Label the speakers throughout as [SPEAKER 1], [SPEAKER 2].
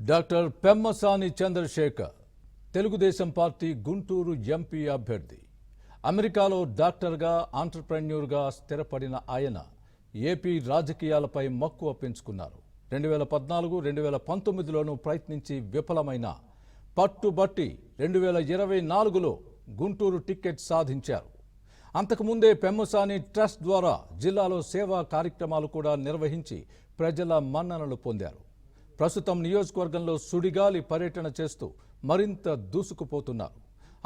[SPEAKER 1] Doctor Pemmasani Chandrasekhar Telugu Desam party Guntur MP అభ్యర్థి. అమెరికాలో డాక్టర్గా ఆంటర్‌ప్రెన్యూర్‌గా స్థిరపడిన ఆయన ఏపీ రాజకీయాలపై మక్కువ పెంచుకున్నారు. 2014, 2019లోనూ ప్రయత్నించి విఫలమైన పట్టుబట్టి 2024లో గుంటూరు టికెట్ సాధించారు. అంతకుముందే పెమ్మసాని ట్రస్ట్ ద్వారా జిల్లాలో సేవా కార్యక్రమాలు కూడా నిర్వహించి ప్రజల మన్ననలు పొందారు. ప్రస్తుతం నియోజకవర్గంలో సుడిగాలి పర్యటన చేస్తూ మరింత దూసుకుపోతున్నారు.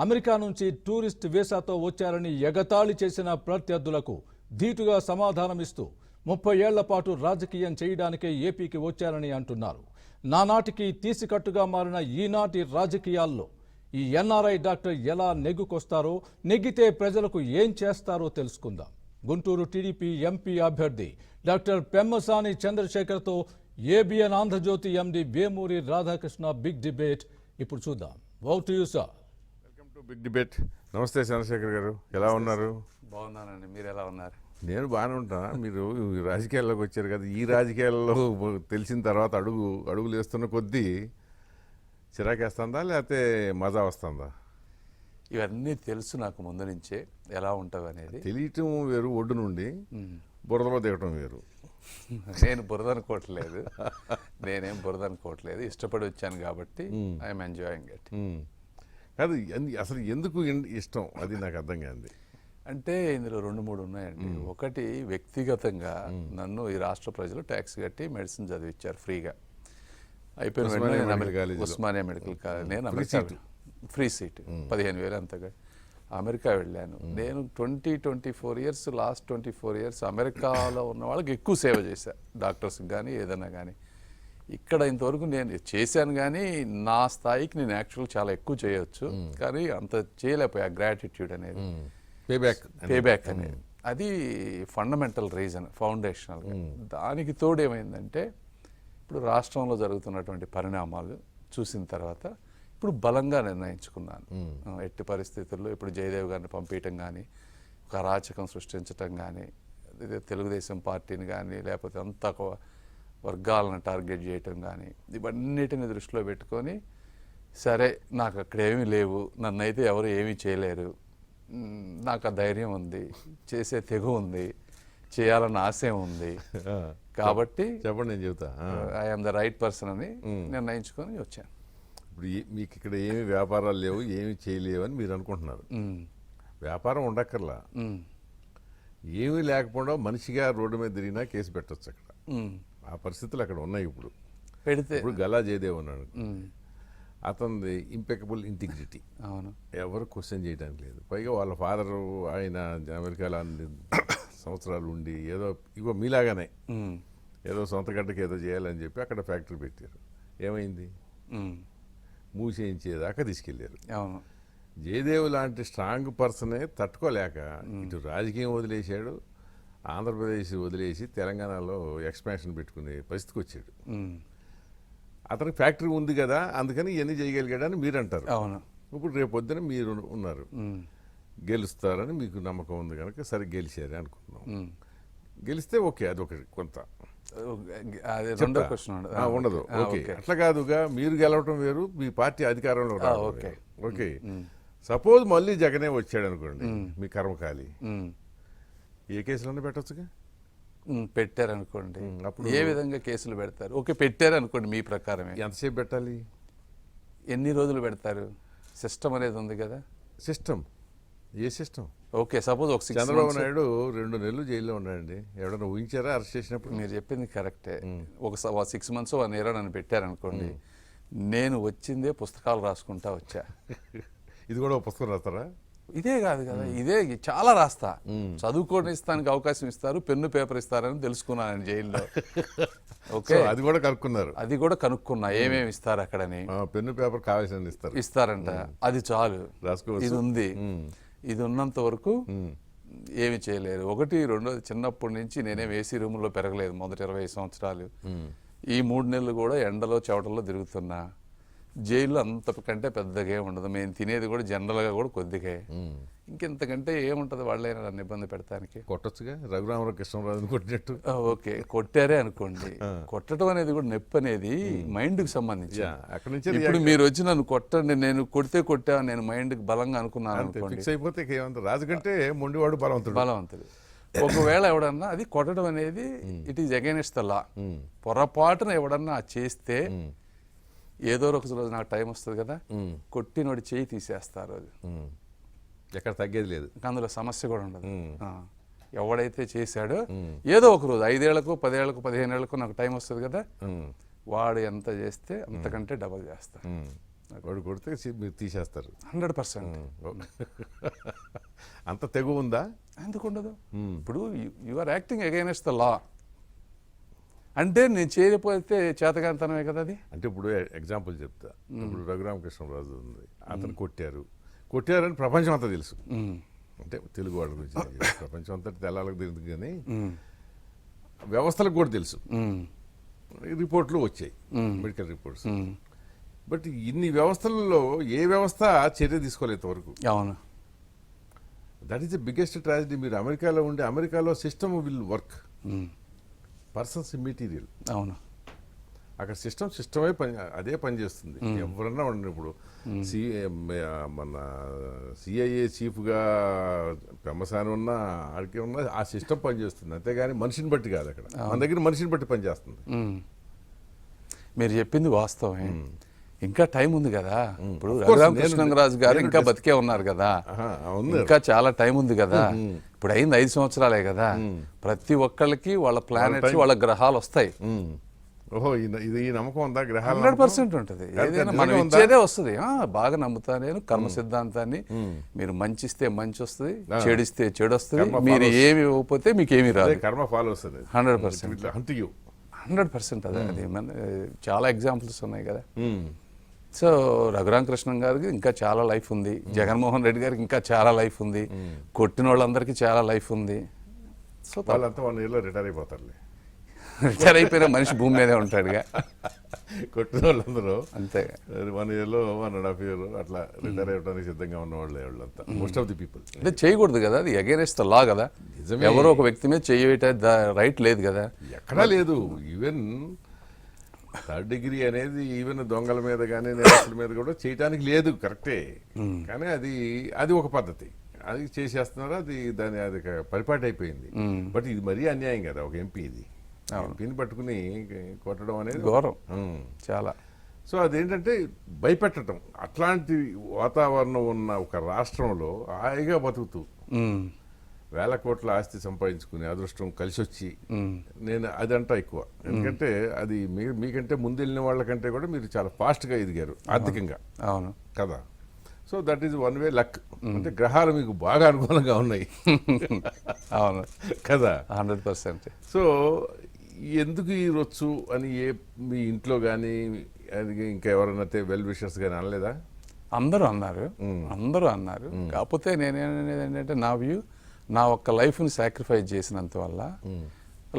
[SPEAKER 1] అమెరికా నుంచి టూరిస్ట్ వీసాతో వచ్చారని ఎగతాళి చేసిన ప్రత్యర్థులకు ధీటుగా సమాధానమిస్తూ 30 ఏళ్ల పాటు రాజకీయం చేయడానికే ఏపీకి వచ్చారని అంటున్నారు. నానాటికి తీసికట్టుగా మారిన ఈనాటి రాజకీయాల్లో ఈ ఎన్ఆర్ఐ డాక్టర్ ఎలా నెగ్గుకొస్తారో, నెగ్గితే ప్రజలకు ఏం చేస్తారో తెలుసుకుందాం. గుంటూరు టీడీపీ ఎంపీ అభ్యర్థి డాక్టర్ పెమ్మసాని చంద్రశేఖర్తో ABN Andhra Jyothi MD Vemuri Radhakrishna big debate ఇప్పుడు చూద్దాం. Over to you sir.
[SPEAKER 2] Welcome to big debate. నమస్తే చంద్రశేఖర్ గారు, ఎలా ఉన్నారు?
[SPEAKER 3] బాగున్నానండి, మీరు ఎలా ఉన్నారు?
[SPEAKER 2] నేను బాగానే ఉంటాను. మీరు రాజకీయాల్లోకి వచ్చారు కదా, ఈ రాజకీయాల్లో తెలిసిన తర్వాత అడుగులు వేస్తున్న కొద్దీ చిరాకేస్తుందా లేకపోతే మజా వస్తుందా?
[SPEAKER 3] ఇవన్నీ తెలుసు నాకు ముందు నుంచే ఎలా ఉంటావు అనేది.
[SPEAKER 2] తెలియటం వేరు, ఒడ్డు నుండి బురదలో దిగటం వేరు.
[SPEAKER 3] నేను బురద అనుకోవట్లేదు, నేనేం బురద అనుకోవట్లేదు, ఇష్టపడి వచ్చాను కాబట్టి ఐఎమ్ ఎంజాయింగ్ ఇట్.
[SPEAKER 2] కాదు, అసలు ఎందుకు ఇష్టం అది నాకు అర్థం కాదు.
[SPEAKER 3] అంటే ఇందులో 2-3 ఉన్నాయండి. ఒకటి, వ్యక్తిగతంగా నన్ను ఈ రాష్ట్ర ప్రజలు ట్యాక్స్ కట్టి మెడిసిన్ చదివించారు ఫ్రీగా. అయిపోయిన ఉస్మానియా మెడికల్ కాలేజ్, నేను అమెరికా ఫ్రీ సీట్ 15,000 అంతగా అమెరికా వెళ్ళాను. నేను 24 ఇయర్స్, లాస్ట్ 24 ఇయర్స్ అమెరికాలో ఉన్న వాళ్ళకి ఎక్కువ సేవ చేశాను, డాక్టర్స్కి కానీ ఏదైనా కానీ. ఇక్కడ ఇంతవరకు నేను చేశాను కానీ నా స్థాయికి నేను యాక్చువల్ చాలా ఎక్కువ చేయొచ్చు, కానీ అంత చేయలేకపోయా. గ్రాటిట్యూడ్ అనేది, పేబ్యాక్ అనేది, అది ఫండమెంటల్ రీజన్, ఫౌండేషనల్. దానికి తోడు ఏమైందంటే, ఇప్పుడు రాష్ట్రంలో జరుగుతున్నటువంటి పరిణామాలు చూసిన తర్వాత ఇప్పుడు బలంగా నిర్ణయించుకున్నాను. ఎట్టి పరిస్థితుల్లో ఇప్పుడు జయదేవ్ గారిని పంపించడం కానీ, ఒక అరాచకం సృష్టించటం కానీ, తెలుగుదేశం పార్టీని కానీ, లేకపోతే అంత వర్గాలను టార్గెట్ చేయటం కానీ, ఇవన్నిటిని దృష్టిలో పెట్టుకొని, సరే నాకు అక్కడ ఏమీ లేవు, నన్నైతే ఎవరు ఏమీ చేయలేరు, నాకు ఆ ధైర్యం ఉంది, చేసే తెగు ఉంది, చేయాలన్న ఆశయం ఉంది, కాబట్టి
[SPEAKER 2] చెప్పండి, నేను చెబుతా,
[SPEAKER 3] ఐఎమ్ ద రైట్ పర్సన్ అని నిర్ణయించుకొని వచ్చాను.
[SPEAKER 2] ఇప్పుడు మీకు ఇక్కడ ఏమి వ్యాపారాలు లేవు, ఏమి చేయలేవు అని మీరు అనుకుంటున్నారు. వ్యాపారం ఉండక్కర్లా, ఏమీ లేకపోవడం, మనిషిగా రోడ్డు మీద తిరిగినా కేసు పెట్టచ్చు అక్కడ. ఆ పరిస్థితులు అక్కడ ఉన్నాయి. ఇప్పుడు
[SPEAKER 3] పెడితే
[SPEAKER 2] ఇప్పుడు గల్లా జయదేవ్ ఉన్నాడు, అతనిది ఇంపెకబుల్ ఇంటిగ్రిటీ,
[SPEAKER 3] అవును,
[SPEAKER 2] ఎవరు క్వశ్చన్ చేయడానికి లేదు. పైగా వాళ్ళ ఫాదరు ఆయన అమెరికాలో అన్ని సంవత్సరాలు ఉండి ఏదో ఇగో మీలాగానే ఏదో సొంత గడ్డకి ఏదో చేయాలని చెప్పి అక్కడ ఫ్యాక్టరీ పెట్టారు. ఏమైంది? మూసేయించేదాకా తీసుకెళ్ళారు.
[SPEAKER 3] అవును,
[SPEAKER 2] జయదేవ్ లాంటి స్ట్రాంగ్ పర్సనే తట్టుకోలేక ఇటు రాజకీయం వదిలేశాడు, ఆంధ్రప్రదేశ్ వదిలేసి తెలంగాణలో ఎక్స్పాన్షన్ పెట్టుకునే పరిస్థితికి వచ్చాడు. అతనికి ఫ్యాక్టరీ ఉంది కదా, అందుకని ఇవన్నీ చేయగలిగాడని మీరు అంటారు.
[SPEAKER 3] అవును.
[SPEAKER 2] ఇప్పుడు రేపు పొద్దున మీరు ఉన్నారు, గెలుస్తారని మీకు నమ్మకం ఉంది కనుక సరే గెలిచారే అనుకుంటున్నాం. గెలిస్తే ఓకే, అదొక కొంత ఉండదు. ఓకే, అట్లా కాదుగా, మీరు గెలవటం వేరు, మీ పార్టీ అధికారంలో రావడం. ఓకే, సపోజ్ మళ్ళీ జగనే వచ్చాడు అనుకోండి, మీ కర్మకాలి ఏ కేసులన్నా పెట్టచ్చుగా.
[SPEAKER 3] పెట్టారనుకోండి, అప్పుడు ఏ విధంగా కేసులు పెడతారు? ఓకే, పెట్టారనుకోండి, మీ ప్రకారమే
[SPEAKER 2] ఎంతసేపు పెట్టాలి,
[SPEAKER 3] ఎన్ని రోజులు పెడతారు? సిస్టమ్ అనేది ఉంది కదా.
[SPEAKER 2] సిస్టమ్? ఏ సిస్టమ్?
[SPEAKER 3] ఓకే, సపోజ్ ఒక
[SPEAKER 2] చంద్రబాబు నాయుడు 2 నెలలు జైల్లో ఉన్నాడండి, ఎవడన్నా ఊహించారా అరెస్ట్ చేసినప్పుడు?
[SPEAKER 3] మీరు చెప్పింది కరెక్టే. ఒక 6 months 1 year నన్ను పెట్టారనుకోండి, నేను వచ్చిందే పుస్తకాలు రాసుకుంటా వచ్చా.
[SPEAKER 2] ఇది కూడా ఒక పుస్తకం రాస్తారా?
[SPEAKER 3] ఇదే కాదు కదా, ఇదే చాలా రాస్తా. చదువుకోవడానికి అవకాశం ఇస్తారు, పెన్ను పేపర్ ఇస్తారని తెలుసుకున్నాను జైల్లో. ఓకే,
[SPEAKER 2] అది కూడా కనుక్కున్నారు?
[SPEAKER 3] అది కూడా కనుక్కున్నా, ఏమేమి ఇస్తారు అక్కడని.
[SPEAKER 2] పెన్ను పేపర్ కావాల్సిన
[SPEAKER 3] ఇస్తారంట, అది చాలు,
[SPEAKER 2] రాసుకోవచ్చు.
[SPEAKER 3] ఇది ఉంది, ఇది ఉన్నంత వరకు ఏమి చేయలేరు. ఒకటి, రెండోది, చిన్నప్పటి నుంచి నేనేం ఏసీ రూమ్లో పెరగలేదు. మొదటి 20 సంవత్సరాలు ఈ 3 నెలలు కూడా ఎండలో చెవటల్లో తిరుగుతున్నా. జైల్లో అంతకంటే పెద్దగా ఏమి ఉండదు. మేము తినేది కూడా జనరల్గా కూడా కొద్దిగా. ఇంకెంతకంటే ఏముంటుంది వాళ్ళైనా నన్ను ఇబ్బంది పెడతానికి.
[SPEAKER 2] కొట్టొచ్చుగా రఘురామరావు కృష్ణరాజుని కొట్టినట్టు.
[SPEAKER 3] ఓకే, కొట్టారే అనుకోండి. కొట్టడం అనేది కూడా నొప్పి అనేది మైండ్కి సంబంధించి.
[SPEAKER 2] అక్కడి నుంచి
[SPEAKER 3] ఇప్పుడు మీరు వచ్చి నన్ను కొట్టండి, నేను కొట్టా నేను మైండ్కి బలంగా అనుకున్నాను అనుకోండి,
[SPEAKER 2] ఫిక్స్ అయిపోతే ఏమంటారు, రాజు కంటే మొండివాడు
[SPEAKER 3] బలవంతుడు. ఒకవేళ ఎవడన్నా అది కొట్టడం అనేది ఇట్ ఈజ్ అగైనెస్ట్ ద లా. పొరపాటున ఎవడన్నా చేస్తే ఏదో ఒక రోజు నాకు టైం వస్తుంది కదా, కొట్టినోడి చేయి తీసేస్తారు. అది
[SPEAKER 2] ఎక్కడ తగ్గేది లేదు,
[SPEAKER 3] అందులో సమస్య కూడా ఉండదు. ఎవడైతే చేశాడో ఏదో ఒక రోజు 5 ఏళ్లకు 10 ఏళ్లకు 15 ఏళ్లకు నాకు టైం వస్తుంది కదా, వాడు ఎంత చేస్తే అంతకంటే డబల్ చేస్తారు.
[SPEAKER 2] వాడు కొడితే మీరు తీసేస్తారు
[SPEAKER 3] 100%.
[SPEAKER 2] అంత తెగు ఉందా?
[SPEAKER 3] ఎందుకు ఉండదు? ఇప్పుడు you are acting against the law అంటే నేను చేయకపోతే చేతకాంతనమే కదా అది.
[SPEAKER 2] అంటే ఇప్పుడు ఎగ్జాంపుల్ చెప్తా. ఇప్పుడు రఘురామకృష్ణరాజు ఉంది, అతను కొట్టారని ప్రపంచం అంతా తెలుసు. అంటే తెలుగు వాళ్ళ గురించి ప్రపంచం అంతా తెల్లాలకు తెలుసు, కానీ వ్యవస్థలకు కూడా తెలుసు. రిపోర్ట్లు వచ్చాయి, మెడికల్ రిపోర్ట్స్. బట్ ఇన్ని వ్యవస్థలలో ఏ వ్యవస్థ చర్య తీసుకోలేదు వరకు.
[SPEAKER 3] అవును,
[SPEAKER 2] that is the biggest tragedy. మీరు అమెరికాలో ఉండే, అమెరికాలో system will work, persons material.
[SPEAKER 3] అవును,
[SPEAKER 2] అక్కడ సిస్టమే అదే పనిచేస్తుంది. ఎవరన్నా ఉండండి, ఇప్పుడు మన సిఐఏ చీఫ్గా పెమ్మసాని ఉన్నా ఆడికి ఉన్నా ఆ సిస్టమ్ పనిచేస్తుంది, అంతేగాని మనిషిని బట్టి కాదు. అక్కడ మన దగ్గర మనిషిని బట్టి పనిచేస్తుంది.
[SPEAKER 3] మీరు చెప్పింది వాస్తవమే. ఇంకా టైం ఉంది కదా. ఇప్పుడు రఘురామకృష్ణరాజు గారు ఇంకా బతికే ఉన్నారు కదా, ఇంకా చాలా టైం ఉంది కదా. ఇప్పుడు అయింది 5 సంవత్సరాలే కదా. ప్రతి ఒక్కళ్ళకి వాళ్ళ ప్లానెట్స్ వాళ్ళ గ్రహాలు వస్తాయి.
[SPEAKER 2] ఓహో, ఇది ఈ నమ్మకం ఉందా? గ్రహాలు
[SPEAKER 3] 100% ఉంటుంది. ఏదైనా మనం ఇచ్చేదే వస్తుంది. బాగా నమ్ముతా నేను కర్మ సిద్ధాంతాన్ని. మీరు మంచిస్తే మంచి వస్తుంది, చెడిస్తే చెడు వస్తుంది. మీరు ఏమి ఇవ్వకపోతే మీకు ఏమి రాదు.
[SPEAKER 2] కర్మ ఫాలో వస్తుంది
[SPEAKER 3] 100%.
[SPEAKER 2] 100%.
[SPEAKER 3] అదే అది చాలా ఎగ్జాంపుల్స్ ఉన్నాయి కదా. సో రఘురామకృష్ణన్ గారికి ఇంకా చాలా లైఫ్ ఉంది, జగన్మోహన్ రెడ్డి గారికి ఇంకా చాలా లైఫ్ ఉంది, కొట్టిన వాళ్ళందరికీ చాలా లైఫ్ ఉంది. సో
[SPEAKER 2] వాళ్ళంతా 1 yearలో రిటైర్ అయిపోతారులే.
[SPEAKER 3] రిటైర్ అయిపోయిన మనిషి భూమి మీదే ఉంటాడుగా.
[SPEAKER 2] కొట్టిన వాళ్ళందరూ
[SPEAKER 3] అంతే
[SPEAKER 2] 1 yearలో 1.5 year అట్లా రిటైర్ అవ్వడానికి సిద్ధంగా ఉన్న వాళ్ళంతా, మోస్ట్ ఆఫ్ ది పీపుల్.
[SPEAKER 3] అంటే చేయకూడదు కదా, అది అగైనెస్ట్ ద లా కదా. ఎవరో ఒక వ్యక్తి మీద చేయట రైట్ లేదు కదా,
[SPEAKER 2] ఎక్కడా లేదు. ఈవెన్ 3rd degree అనేది ఈవెన్ దొంగల మీద కానీ నేరస్తుల మీద కూడా చేయటానికి లేదు, కరెక్టే. కానీ అది ఒక పద్ధతి, అది చేసేస్తున్నారు, అది పరిపాటి అయిపోయింది. బట్ ఇది మరీ అన్యాయం కదా. ఒక ఎంపీ ఎంపీని పట్టుకుని కొట్టడం అనేది
[SPEAKER 3] ఘోరం చాలా.
[SPEAKER 2] సో అదేంటంటే భయపెట్టడం. అట్లాంటి వాతావరణం ఉన్న ఒక రాష్ట్రంలో హాయిగా బతుకుతూ వేల కోట్ల ఆస్తి సంపాదించుకునే అదృష్టం కలిసి వచ్చి, నేను అదంతా ఎక్కువ. ఎందుకంటే అది మీకంటే ముందు వెళ్ళిన వాళ్ళకంటే కూడా మీరు చాలా ఫాస్ట్గా ఎదిగారు ఆర్థికంగా.
[SPEAKER 3] అవును
[SPEAKER 2] కదా. So that is one way luck. అంటే గ్రహాలు మీకు బాగా అనుకూలంగా ఉన్నాయి.
[SPEAKER 3] అవును
[SPEAKER 2] కదా,
[SPEAKER 3] 100%.
[SPEAKER 2] సో ఎందుకు ఈ రొచ్చు అని మీ ఇంట్లో కానీ ఇంకా ఎవరైనా వెల్ విషర్స్ కానీ అనలేదా?
[SPEAKER 3] అందరూ అన్నారు. కాకపోతే నేనేమనేది ఏంటంటే, నా వ్యూ, నా ఒక్క లైఫ్ని సాక్రిఫైస్ చేసినంత వల్ల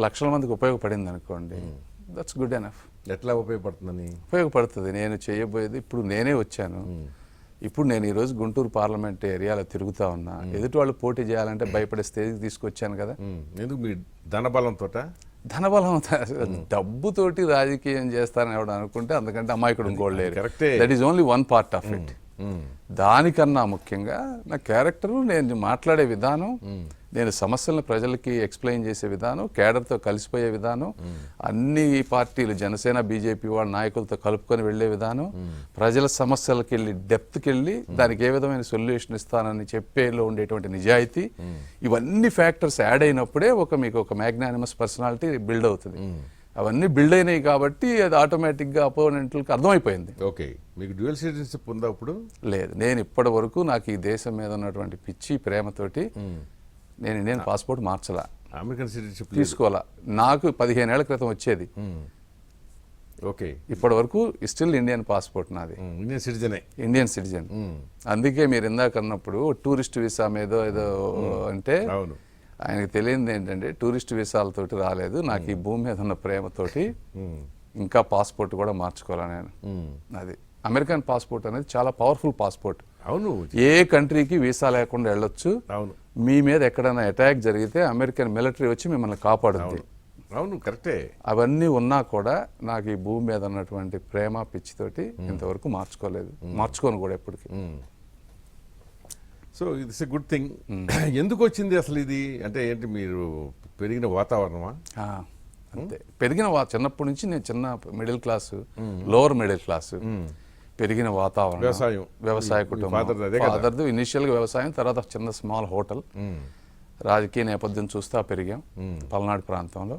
[SPEAKER 3] లక్షల మందికి ఉపయోగపడింది అనుకోండి, దట్స్ గుడ్ ఎనఫ్.
[SPEAKER 2] ఎట్లా ఉపయోగపడుతుందని?
[SPEAKER 3] ఉపయోగపడుతుంది. నేను చేయబోయేది, ఇప్పుడు నేనే వచ్చాను, ఇప్పుడు నేను ఈరోజు గుంటూరు పార్లమెంట్ ఏరియాలో తిరుగుతా ఉన్నా. ఎదుటి వాళ్ళు పోటీ చేయాలంటే భయపడే స్టేజ్కి తీసుకొచ్చాను కదా.
[SPEAKER 2] ఎందుకు? మీ ధనబలంతో?
[SPEAKER 3] ధనబలం, డబ్బుతోటి రాజకీయం చేస్తానని ఎవడు అనుకుంటే అంతకంటే అమాయకుడు ఇంకోటి లేరు. That is only one part of it. దానికన్నా ముఖ్యంగా నా క్యారెక్టరు, నేను మాట్లాడే విధానం, నేను సమస్యలను ప్రజలకి ఎక్స్ప్లెయిన్ చేసే విధానం, కేడర్తో కలిసిపోయే విధానం, అన్ని పార్టీలు జనసేన బీజేపీ వాళ్ళ నాయకులతో కలుపుకొని వెళ్లే విధానం, ప్రజల సమస్యలకు వెళ్ళి డెప్త్కి వెళ్ళి దానికి ఏ విధమైన సొల్యూషన్ ఇస్తానని చెప్పేలో ఉండేటువంటి నిజాయితీ, ఇవన్నీ ఫ్యాక్టర్స్ యాడ్ అయినప్పుడే మీకు ఒక మ్యాగ్నానిమస్ పర్సనాలిటీ బిల్డ్ అవుతుంది. అవన్నీ బిల్డ్ అయినాయి కాబట్టి అది ఆటోమేటిక్గా అపోనెంట్లకు అర్థమైపోయింది.
[SPEAKER 2] ఓకే, మీకు డ్యూయల్ సిటిజన్షిప్ ఉందా? అప్పుడు లేదు.
[SPEAKER 3] నేను ఇప్పటి వరకు నాకు ఈ దేశం మీద ఉన్నటువంటి పిచ్చి ప్రేమతోటి నేను ఇండియన్ పాస్పోర్ట్ మార్చలా,
[SPEAKER 2] అమెరికన్ సిటిజన్షిప్
[SPEAKER 3] తీసుకోవాలా. నాకు 15 ఏళ్ల క్రితం వచ్చేది.
[SPEAKER 2] ఓకే,
[SPEAKER 3] ఇప్పటి వరకు స్టిల్ ఇండియన్ పాస్పోర్ట్ నాది. Indian citizen. అందుకే మీరు ఇందాక అన్నప్పుడు టూరిస్ట్ వీసా మీద ఏదో అంటే, ఆయనకు తెలియదు ఏంటంటే టూరిస్ట్ వీసాలతోటి రాలేదు, నాకు ఈ భూమి మీద ఉన్న ప్రేమతోటి ఇంకా పాస్పోర్ట్ కూడా మార్చుకోవాలా నేను. అది అమెరికన్ పాస్పోర్ట్ అనేది చాలా పవర్ఫుల్ పాస్పోర్ట్.
[SPEAKER 2] అవును
[SPEAKER 3] ఏ కంట్రీకి వీసా లేకుండా వెళ్ళొచ్చు.
[SPEAKER 2] అవును
[SPEAKER 3] మీ మీద ఎక్కడైనా అటాక్ జరిగితే అమెరికన్ మిలిటరీ వచ్చి మిమ్మల్ని కాపాడుద్ది.
[SPEAKER 2] అవును కరెక్టే.
[SPEAKER 3] అవన్నీ ఉన్నా కూడా నాకు ఈ భూమి మీద ఉన్నటువంటి ప్రేమ పిచ్చితోటి ఇంతవరకు మార్చుకోను కూడా ఎప్పటికీ.
[SPEAKER 2] So it's a good thing. ఎందుకు వచ్చింది అసలు ఇది? అంటే ఏంటి, మీరు పెరిగిన వాతావరణమా?
[SPEAKER 3] అంతే, పెరిగిన చిన్నప్పటి నుంచి నేను చిన్న middle class, lower middle class, పెరిగిన వాతావరణం, వ్యవసాయ కుటుంబం. ఫాదర్ది ఇనిషియల్ గా వ్యవసాయం, తర్వాత చిన్న స్మాల్ హోటల్. రాజకీయ నేపథ్యం చూస్తా పెరిగాం పల్నాడు ప్రాంతంలో.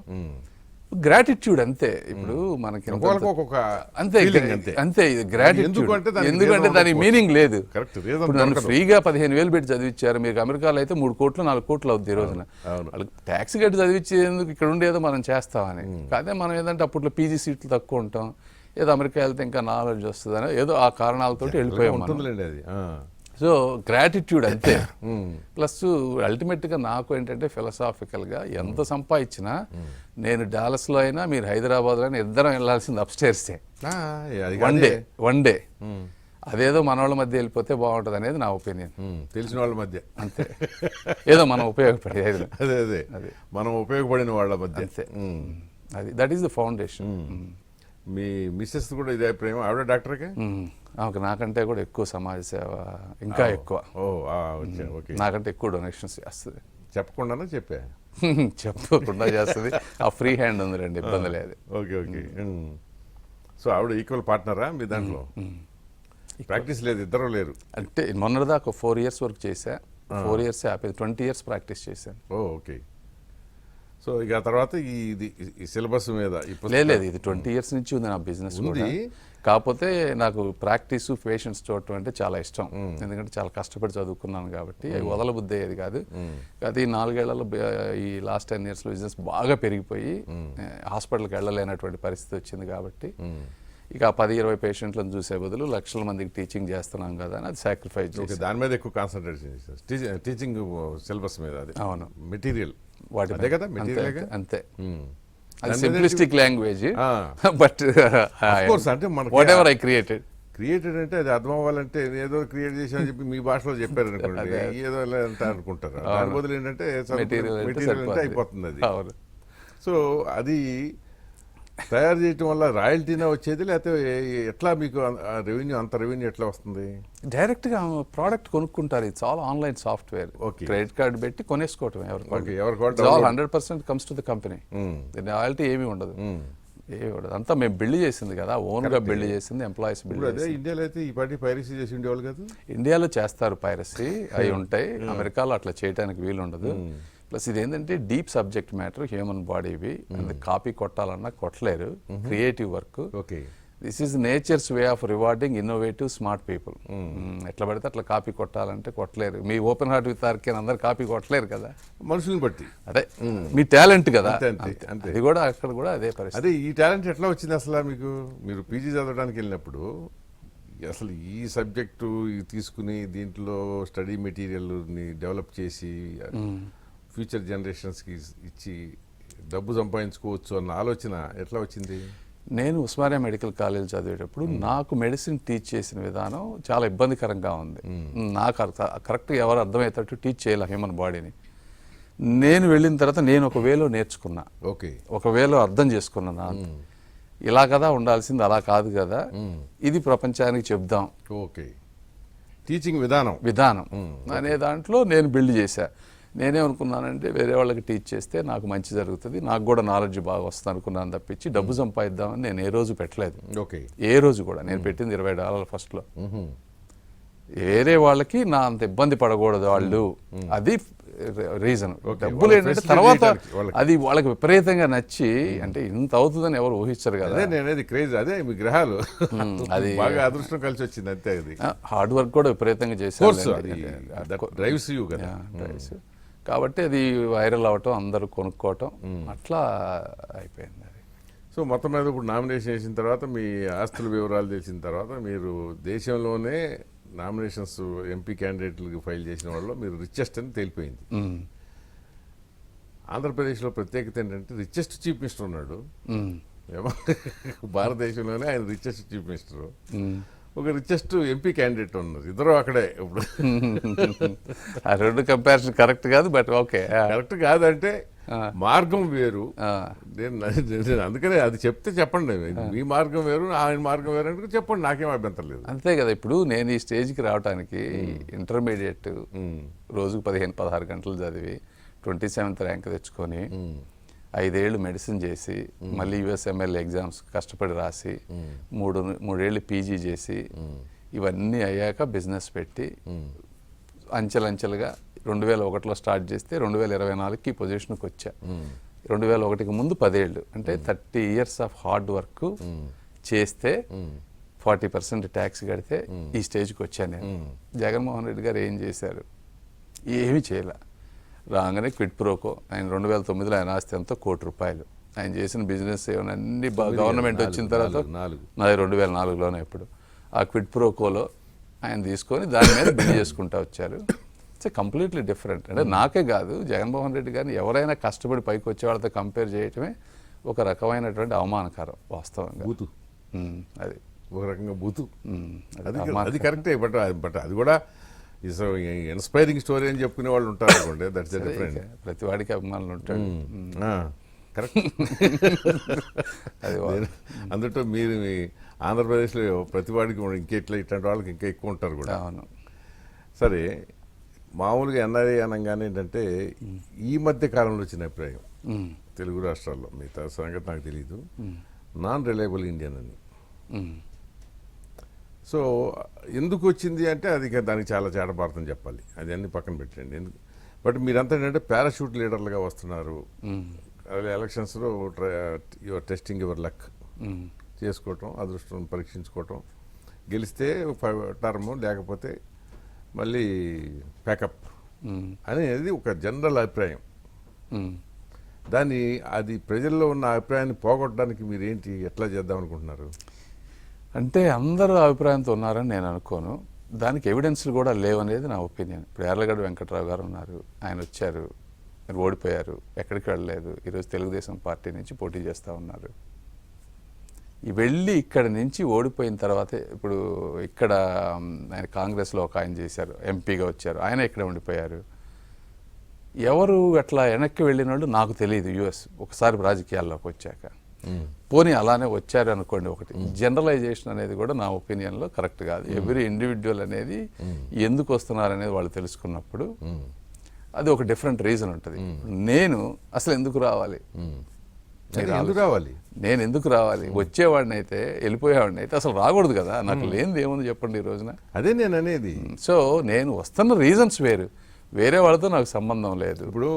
[SPEAKER 3] గ్రాటిట్యూడ్ అంతే. ఇప్పుడు మనకి అంతే అంతే గ్రాటిట్యూడ్. ఎందుకంటే దానికి మీనింగ్ లేదు. ఇప్పుడు నన్ను ఫ్రీగా 15,000 పెట్టి చదివించారు. మీకు అమెరికాలో అయితే 3 కోట్లు 4 కోట్లు అవుద్ది ఈ రోజున. వాళ్ళకి ట్యాక్స్ కట్టి చదివించేందుకు ఇక్కడ ఉండేదో మనం చేస్తామని. అదే మనం ఏదంటే అప్పట్లో పీజీ సీట్లు తక్కువ ఉంటాం, ఏదో అమెరికా వెళ్తే ఇంకా నాలెడ్జ్ వస్తుందని ఏదో ఆ కారణాలతోటి వెళ్ళిపోయాం. సో గ్రాటిట్యూడ్ అంతే. ప్లస్ అల్టిమేట్గా నాకు ఏంటంటే ఫిలసాఫికల్గా ఎంత సంపాదించినా నేను డాలస్లో అయినా మీరు హైదరాబాద్లో అయినా ఇద్దరం వెళ్ళాల్సింది అప్స్టైర్సే. వన్ డే అదేదో మన వాళ్ళ మధ్య వెళ్ళిపోతే బాగుంటుంది అనేది నా ఒపీనియన్.
[SPEAKER 2] తెలిసిన వాళ్ళ మధ్య
[SPEAKER 3] అంతే, ఏదో మనం ఉపయోగపడే
[SPEAKER 2] అదే మనం ఉపయోగపడిన వాళ్ళ మధ్య అంతే.
[SPEAKER 3] అది దట్ ఈస్ ద ఫౌండేషన్.
[SPEAKER 2] మీ మిస్సెస్ కూడా ఇదే ప్రేమ? ఆవిడ డాక్టర్గా?
[SPEAKER 3] ఆమెకు నాకంటే కూడా ఎక్కువ సమాజ సేవ, ఇంకా ఎక్కువ. నాకంటే ఎక్కువ డొనేషన్స్ చేస్తుంది.
[SPEAKER 2] చెప్పకుండానే
[SPEAKER 3] చెప్పకుండా చేస్తుంది. ఆ ఫ్రీ హ్యాండ్ ఉంది, రండి, ఇబ్బంది లేదు.
[SPEAKER 2] ఓకే. సో ఆవిడ ఈక్వల్ పార్ట్నరా మీ దాంట్లో? ప్రాక్టీస్ లేదు, ఇద్దరు లేరు
[SPEAKER 3] అంటే మొన్నటిదాకా 4 years వరకు చేశా. 4 years ఆపేది, 20 years ప్రాక్టీస్ చేశాను.
[SPEAKER 2] ఓకే. సో ఇక తర్వాత ఈ సిలబస్ మీద
[SPEAKER 3] లేదు, ఇది 20 years నుంచి ఉంది నా బిజినెస్ ఉంది. కాకపోతే నాకు ప్రాక్టీస్, పేషెంట్స్ చూడటం అంటే చాలా ఇష్టం. ఎందుకంటే చాలా కష్టపడి చదువుకున్నాను కాబట్టి అవి వదలబుద్ధి అయ్యేది కాదు. అది 4 ఏళ్లలో ఈ లాస్ట్ 10 yearsలో బిజినెస్ బాగా పెరిగిపోయి హాస్పిటల్కి వెళ్ళలేనటువంటి పరిస్థితి వచ్చింది. కాబట్టి ఇక 10-20 పేషెంట్లను చూసే బదులు లక్షల మందికి టీచింగ్ చేస్తున్నాం కదా అని అది సాక్రిఫైస్ చేసి
[SPEAKER 2] దాని మీద ఎక్కువ కాన్సన్ట్రేషన్ చేశారు. టీచింగ్ సిలబస్ మీద. అది
[SPEAKER 3] అవును,
[SPEAKER 2] మెటీరియల్
[SPEAKER 3] వాటి కదా, అంతే. అది సింప్లిస్టిక్ లాంగ్వేజ్, బట్
[SPEAKER 2] అంటే
[SPEAKER 3] వాట్ ఎవర్ ఐ క్రియేటెడ్
[SPEAKER 2] అంటే అది అర్థం అవ్వాలంటే ఏదో క్రియేట్ చేసామని చెప్పి మీ భాషలో చెప్పారు అనుకోండి, ఏదో అంటే అనుకుంటారు. దాని బదులు ఏంటంటే మెటీరియల్ అంటే అయిపోతుంది అది. సో అది తయారు చేయటం వల్ల రాయల్టీనా వచ్చేది, లేకపోతే ఎట్లా మీకు రెవెన్యూ, అంత రెవెన్యూ ఎట్లా వస్తుంది?
[SPEAKER 3] డైరెక్ట్గా ప్రోడక్ట్ కొనుక్కుంటారు. ఇది చాలా ఆన్లైన్ సాఫ్ట్వేర్. క్రెడిట్ కార్డు పెట్టి కొనేసుకోవటం. ఎవరికి 100% comes to the company. Royalty ఏమీ ఉండదు. అంతా మేము బిల్డ్ చేసింది కదా, ఓన్ గా బిల్డ్ చేసింది, ఎంప్లాయీస్ బిల్డ్.
[SPEAKER 2] అదే ఇండియాలో అయితే ఈ పార్టీ పైరసీ చేసి ఉండేవాళ్ళు కదా.
[SPEAKER 3] ఇండియాలో చేస్తారు పైరసీ, అవి ఉంటాయి. అమెరికాలో అట్లా చేయడానికి వీలు ఉండదు. ప్లస్ ఇది ఏంటంటే డీప్ సబ్జెక్ట్ మ్యాటర్, హ్యూమన్ బాడీవి. కాపీ కొట్టాలన్నా కొట్టలేరు. Creative work.
[SPEAKER 2] Okay.
[SPEAKER 3] This is nature's way of rewarding innovative smart people. ఎట్లా పడితే అట్లా కాపీ కొట్టాలంటే కొట్టలేరు. మీ ఓపెన్ హార్ట్ విత్ ఆర్కే అందరు కాపీ కొట్టలేరు కదా,
[SPEAKER 2] మనుషులను బట్టి.
[SPEAKER 3] అదే మీ టాలెంట్ కదా. అది కూడా అక్కడ కూడా అదే పరిస్థితి.
[SPEAKER 2] అదే ఈ టాలెంట్ ఎట్లా వచ్చింది అసలు మీకు? మీరు పీజీ చదవడానికి వెళ్ళినప్పుడు అసలు ఈ సబ్జెక్టు తీసుకుని దీంట్లో స్టడీ మెటీరియల్ని డెవలప్ చేసి ఫ్యూచర్ జనరేషన్స్కి ఇచ్చి డబ్బు సంపాదించుకోవచ్చు అన్న ఆలోచన ఎట్లా వచ్చింది?
[SPEAKER 3] నేను ఉస్మానియా మెడికల్ కాలేజ్ చదివేటప్పుడు నాకు మెడిసిన్ టీచ్ చేసిన విధానం చాలా ఇబ్బందికరంగా ఉంది. నాకు కరెక్ట్గా ఎవరు అర్థమయ్యేటట్టు టీచ్ చేయాలి హ్యూమన్ బాడీని. నేను వెళ్ళిన తర్వాత నేను ఒక వేలో నేర్చుకున్నా.
[SPEAKER 2] ఓకే. ఒక
[SPEAKER 3] వేలో అర్థం చేసుకున్నా. ఇలా కదా ఉండాల్సింది, అలా కాదు కదా, ఇది ప్రపంచానికి చెప్దాం.
[SPEAKER 2] ఓకే. టీచింగ్ విధానం
[SPEAKER 3] అనే దాంట్లో నేను బిల్డ్ చేశా. నేనేమనుకున్నానంటే వేరే వాళ్ళకి టీచ్ చేస్తే నాకు మంచి జరుగుతుంది, నాకు కూడా నాలెడ్జ్ బాగా వస్తుంది అనుకున్నాను తప్పించి డబ్బు సంపాదిద్దామని నేను ఏ రోజు పెట్టలేదు.
[SPEAKER 2] ఓకే.
[SPEAKER 3] ఏ రోజు కూడా. నేను పెట్టింది $20 ఫస్ట్లో. వేరే వాళ్ళకి నా అంత ఇబ్బంది పడకూడదు వాళ్ళు, అది రీజన్. డబ్బులు ఏంటంటే తర్వాత అది వాళ్ళకి విపరీతంగా నచ్చి, అంటే ఇంత అవుతుందని ఎవరు ఊహించరు కదా.
[SPEAKER 2] నేనేది క్రేజ్, అదే మీ గ్రహాలు అది బాగా అదృష్టం కలిసి వచ్చింది అంతే. అది
[SPEAKER 3] హార్డ్ వర్క్ కూడా విపరీతంగా చేశారు.
[SPEAKER 2] డ్రైవ్స్ యూ కదా.
[SPEAKER 3] డ్రైవ్స్ కాబట్టి అది వైరల్ అవటం, అందరూ కొనుక్కోవటం, అట్లా అయిపోయింది అది.
[SPEAKER 2] సో మొత్తం మీద ఇప్పుడు నామినేషన్ చేసిన తర్వాత, మీ ఆస్తుల వివరాలు తెలిసిన తర్వాత, మీరు దేశంలోనే నామినేషన్స్ ఎంపీ క్యాండిడేట్లకు ఫైల్ చేసిన వాళ్ళు మీరు రిచెస్ట్ అని తేలిపోయింది. ఆంధ్రప్రదేశ్లో ప్రత్యేకత ఏంటంటే రిచెస్ట్ చీఫ్ మినిస్టర్ ఉన్నాడు. భారతదేశంలోనే ఆయన రిచెస్ట్ చీఫ్ మినిస్టర్. ఒక రిచెస్ట్ ఎంపీ క్యాండిడేట్ ఉన్నారు, ఇద్దరు అక్కడే ఇప్పుడు.
[SPEAKER 3] ఆ రెండు కంపారిజన్ కరెక్ట్ కాదు, బట్ ఓకే.
[SPEAKER 2] కరెక్ట్ కాదంటే మార్గం వేరు. నేను అందుకనే అది చెప్తే చెప్పండి, మీ మార్గం వేరు ఆయన మార్గం వేరు అంటే చెప్పండి, నాకేం అభ్యంతరం లేదు.
[SPEAKER 3] అంతే కదా. ఇప్పుడు నేను ఈ స్టేజ్కి రావడానికి ఇంటర్మీడియట్ రోజుకు 15-16 గంటలు చదివి 27th ర్యాంక్ తెచ్చుకొని 5 ఏళ్ళు మెడిసిన్ చేసి మళ్ళీ USMLE ఎగ్జామ్స్ కష్టపడి రాసి 3 ఏళ్ళు PG చేసి ఇవన్నీ అయ్యాక బిజినెస్ పెట్టి అంచెలంచెలుగా 2001లో స్టార్ట్ చేస్తే 2024కి ఈ పొజిషన్కి వచ్చా. 2001కి ముందు 10 ఏళ్ళు అంటే 30 years ఆఫ్ హార్డ్ వర్క్ చేస్తే 40% ట్యాక్స్ కడితే ఈ స్టేజ్కి వచ్చాను నేను. జగన్మోహన్ రెడ్డి గారు ఏం చేశారు? ఏమీ చేయలే. రాగానే క్విడ్ ప్రోకో, ఆయన 2009లో ఆయన ఆస్తి ఎంతో ₹1 కోటి. ఆయన చేసిన బిజినెస్ ఏమైనా అన్ని గవర్నమెంట్ వచ్చిన తర్వాత నాది 2004లోనే. ఇప్పుడు ఆ క్విడ్ ప్రోకోలో ఆయన తీసుకొని దాని మీద బిల్ చేసుకుంటూ వచ్చారు. It's completely different. అంటే నాకే కాదు, జగన్మోహన్ రెడ్డి గారిని ఎవరైనా కష్టపడి పైకి వచ్చే వాళ్ళతో కంపేర్ చేయటమే ఒక రకమైనటువంటి అవమానకరం వాస్తవంగా.
[SPEAKER 2] బూతు
[SPEAKER 3] అది
[SPEAKER 2] ఒక రకంగా బూతు. అది కరెక్టే. బట్ అది కూడా ఈజ్ ఇన్స్పైరింగ్ స్టోరీ అని చెప్పుకునే వాళ్ళు ఉంటారు అనుకోండి, దట్స్ డిఫరెంట్.
[SPEAKER 3] ప్రతి వాడికి అభిమానులు ఉంటాడు.
[SPEAKER 2] కరెక్ట్.
[SPEAKER 3] అది
[SPEAKER 2] అందులో మీరు ఆంధ్రప్రదేశ్లో ప్రతి వాడికి ఇట్లాంటి వాళ్ళకి ఇంకా ఎక్కువ ఉంటారు కూడా.
[SPEAKER 3] అవును.
[SPEAKER 2] సరే, మామూలుగా NRI అనగానే ఏంటంటే ఈ మధ్య కాలంలో వచ్చిన అభిప్రాయం తెలుగు రాష్ట్రాల్లో, మిగతా సంగతి నాకు తెలియదు, నాన్ రిలయబుల్ ఇండియన్ అని. సో ఎందుకు వచ్చింది అంటే అది దానికి చాలా చేటపార్థం చెప్పాలి, అది అన్ని పక్కన పెట్టండి. ఎందుకు బట్ మీరంతా ఏంటంటే పారాషూట్ లీడర్లుగా వస్తున్నారు. ఎలక్షన్స్లో యువర్ టెస్టింగ్ యువర్ లక్ చేసుకోవటం, అదృష్టం పరీక్షించుకోవటం, గెలిస్తే టర్మ్, లేకపోతే మళ్ళీ ప్యాకప్ అనేది ఒక జనరల్ అభిప్రాయం. అది ప్రజల్లో ఉన్న అభిప్రాయాన్ని పోగొట్టడానికి మీరేంటి, ఎట్లా చేద్దాం అనుకుంటున్నారు?
[SPEAKER 3] అంటే అందరూ అభిప్రాయంతో ఉన్నారని నేను అనుకోను. దానికి ఎవిడెన్స్లు కూడా లేవనేది నా ఒపీనియన్. ఇప్పుడు యార్లగడ్డ వెంకట్రావు గారు ఉన్నారు, ఆయన వచ్చారు, మీరు ఓడిపోయారు, ఎక్కడికి వెళ్ళలేదు, ఈరోజు తెలుగుదేశం పార్టీ నుంచి పోటీ చేస్తూ ఉన్నారు. వెళ్ళి ఇక్కడ నుంచి ఓడిపోయిన తర్వాతే ఇప్పుడు ఇక్కడ ఆయన కాంగ్రెస్లో ఒక ఆయన చేశారు, ఎంపీగా వచ్చారు, ఆయన ఇక్కడ ఉండిపోయారు. ఎవరు అట్లా వెనక్కి వెళ్ళిన వాళ్ళు నాకు తెలియదు. US ఒకసారి రాజకీయాల్లోకి వచ్చాక పోనీ అలానే వచ్చారు అనుకోండి. ఒకటి జనరలైజేషన్ అనేది కూడా నా ఒపీనియన్లో కరెక్ట్ కాదు. ఎవ్రీ ఇండివిజువల్ అనేది ఎందుకు వస్తున్నారు అనేది వాళ్ళు తెలుసుకున్నప్పుడు అది ఒక డిఫరెంట్ రీజన్ ఉంటుంది. నేను అసలు ఎందుకు రావాలి, నేను ఎందుకు రావాలి? వచ్చేవాడిని అయితే, వెళ్ళిపోయేవాడిని అయితే అసలు రాకూడదు కదా. నాకు లేనిది ఏముంది చెప్పండి ఈ రోజున.
[SPEAKER 2] అదే నేను అనేది.
[SPEAKER 3] సో నేను వస్తున్న రీజన్స్ వేరు, వేరే వాళ్ళతో నాకు సంబంధం లేదు.
[SPEAKER 2] ఇప్పుడు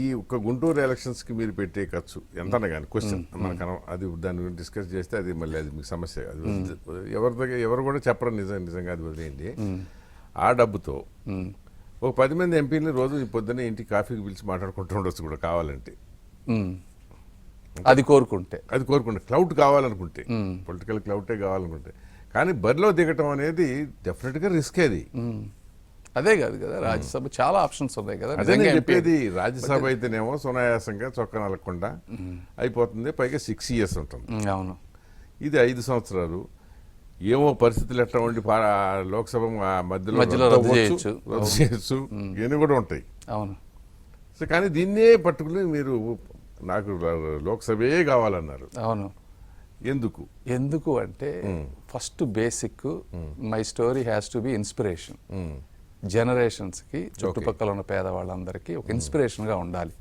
[SPEAKER 2] ఈ ఒక్క గుంటూరు ఎలక్షన్స్కి మీరు పెట్టే ఖర్చు ఎంతనా కానీ క్వశ్చన్ మనకు అది దాని గురించి డిస్కస్ చేస్తే అది మళ్ళీ అది మీకు సమస్య. అది ఎవరు కూడా చెప్పడం నిజంగా అది వదిలేయండి. ఆ డబ్బుతో ఒక 10 మంది ఎంపీని రోజు పొద్దున్నే ఇంటికి కాఫీకి పిలిచి మాట్లాడుకుంటూ ఉండొచ్చు కూడా కావాలంటే.
[SPEAKER 3] అది కోరుకుంటే
[SPEAKER 2] క్లౌడ్ కావాలనుకుంటే, పొలిటికల్ క్లౌటే కావాలనుకుంటే. కానీ బరిలో దిగటం అనేది డెఫినెట్గా రిస్క్. అది
[SPEAKER 3] అదే కాదు కదా, రాజ్యసభ చాలా ఆప్షన్స్ ఉన్నాయి కదా.
[SPEAKER 2] చెప్పేది రాజ్యసభ అయితేనేమో సునాయాసంగా చొక్కా నలగకుండా అయిపోతుంది, పైగా 6 years ఉంటుంది.
[SPEAKER 3] అవును.
[SPEAKER 2] ఇది 5 సంవత్సరాలు. ఏమో పరిస్థితులు ఎట్లా ఉండి లోక్సభ మధ్యలో రద్దు చేయొచ్చు, ఇవన్నీ కూడా ఉంటాయి.
[SPEAKER 3] అవును.
[SPEAKER 2] సో కానీ దీన్నే పట్టుకుని మీరు నాకు లోక్సభే కావాలన్నారు.
[SPEAKER 3] అవును. ఎందుకు అంటే first basic, my story has to be inspiration. జనరేషన్స్కి, చుట్టుపక్కల ఉన్న పేదవాళ్ళందరికీ ఒక ఇన్స్పిరేషన్గా ఉండాలి.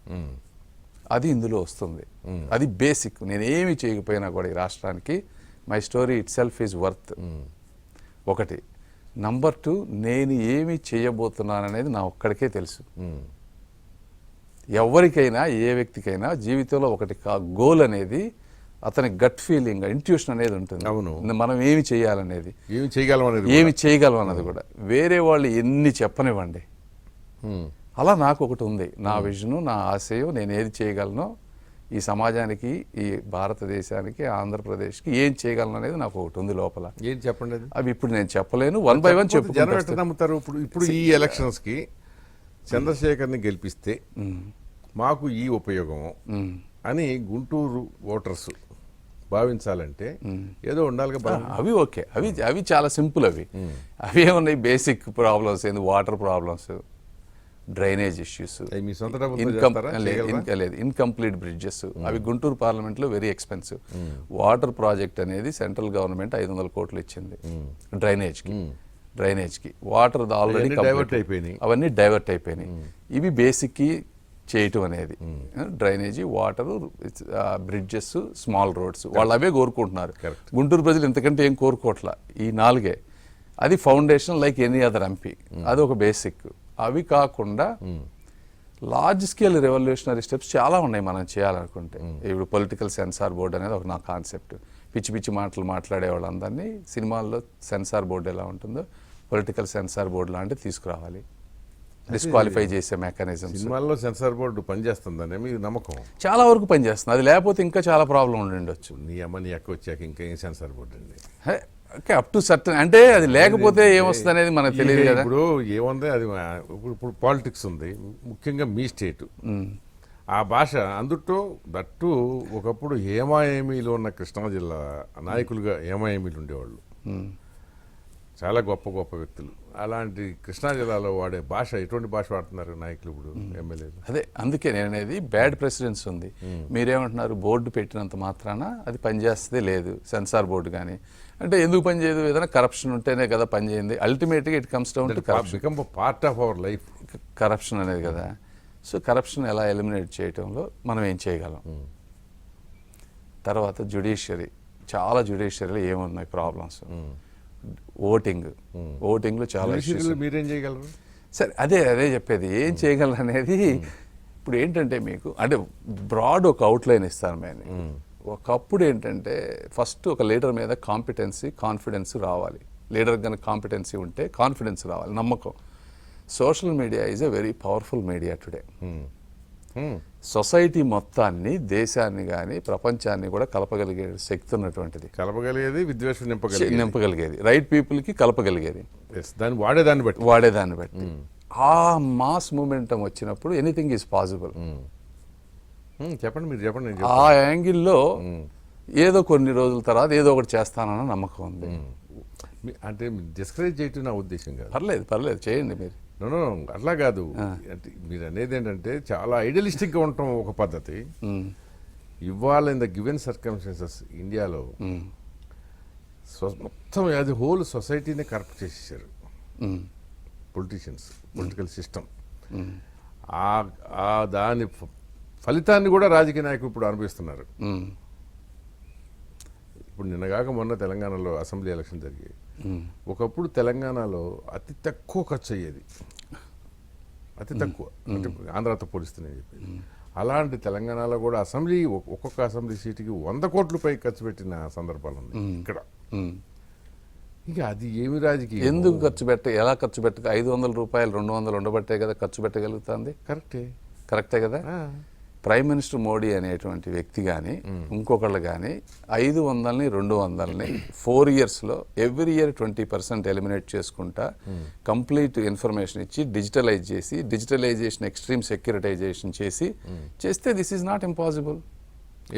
[SPEAKER 3] అది ఇందులో వస్తుంది. అది బేసిక్. నేనేమి చేయకపోయినా కూడా ఈ రాష్ట్రానికి my story it self is worth. ఒకటి. నంబర్ 2, నేను ఏమి చేయబోతున్నాననేది నా ఒక్కడికే తెలుసు. ఎవరికైనా, ఏ వ్యక్తికైనా జీవితంలో ఒకటి గోల్ అనేది అతని గట్ ఫీలింగ్, ఇంట్యూషన్ అనేది ఉంటుంది.
[SPEAKER 2] అవును.
[SPEAKER 3] మనం ఏమి చేయాలనేది,
[SPEAKER 2] ఏమి
[SPEAKER 3] చేయగలం అన్నది కూడా. వేరే వాళ్ళు ఎన్ని చెప్పనివ్వండి, అలా నాకు ఒకటి ఉంది. నా విజను, నా ఆశయం, నేను ఏది చేయగలను ఈ సమాజానికి, ఈ భారతదేశానికి, ఆంధ్రప్రదేశ్కి ఏం చేయగలను అనేది నాకు ఒకటి ఉంది లోపల.
[SPEAKER 2] ఏం చెప్పండి
[SPEAKER 3] అవి ఇప్పుడు నేను చెప్పలేను. 1 by 1
[SPEAKER 2] చెప్పు. నమ్ముతారు ఇప్పుడు ఈ ఎలక్షన్స్కి చంద్రశేఖర్ని గెలిపిస్తే మాకు ఈ ఉపయోగం అని గుంటూరు ఓటర్స్ భావించాలంటే ఏదో ఉండాలిగా బలం.
[SPEAKER 3] అవి ఓకే, అవి చాలా సింపుల్. అవి ఏమున్నాయి, బేసిక్ ప్రాబ్లమ్స్ ఏంది, వాటర్ ప్రాబ్లమ్స్, డ్రైనేజ్ ఇష్యూస్,
[SPEAKER 2] అవి మీ సొంత డబ్బులతో చేస్తారా? చేయగలరా?
[SPEAKER 3] లేదు, ఇన్కంప్లీట్ బ్రిడ్జెస్, అవి గుంటూరు పార్లమెంట్లో వెరీ ఎక్స్పెన్సివ్. వాటర్ ప్రాజెక్ట్ అనేది సెంట్రల్ గవర్నమెంట్ 500 కోట్లు ఇచ్చింది డ్రైనేజ్కి. వాటర్ ఆల్రెడీ
[SPEAKER 2] డైవర్ట్ అయిపోయినాయి,
[SPEAKER 3] అవన్నీ డైవర్ట్ అయిపోయినాయి. ఇవి బేసిక్కి చేయటం అనేది, drainage, water, bridges, small roads, వాళ్ళు అవే కోరుకుంటున్నారు. గుంటూరు ప్రజలు ఇంతకంటే ఏం కోరుకోవట్లా, ఈ 4. అది foundation like any other MP, అది ఒక బేసిక్. అవి కాకుండా లార్జ్ స్కేల్ రెవల్యూషనరీ స్టెప్స్ చాలా ఉన్నాయి మనం చేయాలనుకుంటే. ఇప్పుడు పొలిటికల్ సెన్సార్ బోర్డు అనేది ఒక నా కాన్సెప్ట్. పిచ్చి పిచ్చి మాటలు మాట్లాడే వాళ్ళందరినీ సినిమాల్లో సెన్సార్ బోర్డు ఎలా ఉంటుందో పొలిటికల్ సెన్సార్ బోర్డు లాంటివి తీసుకురావాలి, డిస్క్వాలిఫై చేసే మెకానిజం.
[SPEAKER 2] సినిమాల్లో సెన్సార్ బోర్డు పనిచేస్తుందనే మీ నమ్మకం?
[SPEAKER 3] చాలా వరకు పనిచేస్తుంది. అది లేకపోతే ఇంకా చాలా ప్రాబ్లం ఉండొచ్చు.
[SPEAKER 2] నీ అమ్మ నీ అక్క వచ్చాక ఇంకా ఏం సెన్సార్ బోర్డు అండి?
[SPEAKER 3] ఓకే, అప్ టు సర్టన్, అంటే అది లేకపోతే ఏమొస్తుంది అనేది మనకు తెలియదు కదా.
[SPEAKER 2] ఇప్పుడు ఏముంది, అది ఇప్పుడు పాలిటిక్స్ ఉంది, ముఖ్యంగా మీ స్టేట్. ఆ భాష అందుట్లో దట్టు ఒకప్పుడు ఏమాయేమీలో ఉన్న కృష్ణా జిల్లా నాయకులుగా ఏమాయేమీలు ఉండేవాళ్ళు, చాలా గొప్ప గొప్ప వ్యక్తులు. అలాంటి కృష్ణా జిల్లాలో వాడే భాష, ఎటువంటి భాష వాడుతున్నారు నాయకులు ఇప్పుడు, ఎమ్మెల్యేలు?
[SPEAKER 3] అదే అందుకే నేను అనేది బ్యాడ్ ప్రెసిడెన్స్ ఉంది. మీరేమంటున్నారు, బోర్డు పెట్టినంత మాత్రాన అది పనిచేస్తే లేదు, సెన్సార్ బోర్డు కానీ అంటే ఎందుకు పనిచేయదు? ఏదైనా కరప్షన్ ఉంటేనే కదా పనిచేయండి. అల్టిమేట్గా it comes down to corruption,
[SPEAKER 2] become part of our life,
[SPEAKER 3] corruption అనేది కదా. సో కరప్షన్ ఎలా ఎలిమినేట్ చేయటంలో మనం ఏం చేయగలం. తర్వాత జ్యుడిషియరీ, చాలా జ్యుడిషియరీలో ఏమున్నాయి ప్రాబ్లమ్స్. ఓటింగ్లో చాలా
[SPEAKER 2] మీరేం చేయగలరు?
[SPEAKER 3] సరే, అదే చెప్పేది, ఏం చేయగలరు అనేది. ఇప్పుడు ఏంటంటే మీకు అంటే బ్రాడ్ ఒక అవుట్లైన్ ఇస్తాను నేను. ఒకప్పుడు ఏంటంటే ఫస్ట్ ఒక లీడర్ మీద కాన్ఫిడెన్స్ రావాలి. లీడర్ కనుక కాంపిటెన్సీ ఉంటే కాన్ఫిడెన్స్ రావాలి, నమ్మకం. Social media is a very powerful media today. Society మొత్తాన్ని, దేశాన్ని కానీ ప్రపంచాన్ని కూడా కలపగలిగే శక్తి ఉన్నటువంటిది.
[SPEAKER 2] కలపగలిగేది, విద్వేషం
[SPEAKER 3] నింపగలిగేది, రైట్ పీపుల్కి కలపగలిగేది,
[SPEAKER 2] దాన్ని వాడేదాన్ని బట్టి.
[SPEAKER 3] ఆ మాస్ మూమెంటం వచ్చినప్పుడు ఎనీథింగ్ ఈజ్ పాసిబుల్.
[SPEAKER 2] చెప్పండి, మీరు చెప్పండి.
[SPEAKER 3] ఆ యాంగిల్లో ఏదో కొన్ని రోజుల తర్వాత ఏదో ఒకటి చేస్తానన్న నమ్మకం ఉంది.
[SPEAKER 2] అంటే డిస్కరేజ్ చేయటం నా ఉద్దేశం కాదు.
[SPEAKER 3] పర్లేదు చేయండి మీరు.
[SPEAKER 2] అట్లా కాదు, అంటే మీరు అనేది ఏంటంటే చాలా ఐడియలిస్టిక్గా ఉండటం ఒక పద్ధతి. ఇవాళ ఇన్ ద గివెన్ సర్కమ్స్టాన్సెస్ ఇండియాలో మొత్తం అది హోల్ సొసైటీని కరప్ట్ చేసేసారు పొలిటీషియన్స్, పొలిటికల్ సిస్టమ్. దాని ఫలితాన్ని కూడా రాజకీయ నాయకులు ఇప్పుడు అనుభవిస్తున్నారు. ఇప్పుడు నిన్నగాక మొన్న తెలంగాణలో అసెంబ్లీ ఎలక్షన్ జరిగాయి. ఒకప్పుడు తెలంగాణలో అతి తక్కువ ఖర్చు అయ్యేది, అతి తక్కువ, అంటే ఆంధ్రాతో పోలిస్తే చెప్పి. అలాంటి తెలంగాణలో కూడా ఒక్కొక్క అసెంబ్లీ సీటుకి 100 కోట్ల పై ఖర్చు పెట్టిన సందర్భాలు ఉన్నాయి ఇక్కడ. ఇంకా అది ఏమి రాజకీయం?
[SPEAKER 3] ఎందుకు ఎలా ఖర్చు పెట్టక 500 రూపాయలు 200 ఉండబట్టే కదా ఖర్చు పెట్టగలుగుతుంది. కరెక్టే కదా. ప్రైమ్ మినిస్టర్ మోడీ అనేటువంటి వ్యక్తి కానీ ఇంకొకళ్ళు కానీ 500ని 200ని 4 yearsలో ఎవ్రీ ఇయర్ 20% ఎలిమినేట్ చేసుకుంటా కంప్లీట్ ఇన్ఫర్మేషన్ ఇచ్చి డిజిటలైజేషన్ ఎక్స్ట్రీమ్ సెక్యూరిటైజేషన్ చేస్తే దిస్ ఈజ్ నాట్ ఇంపాసిబుల్.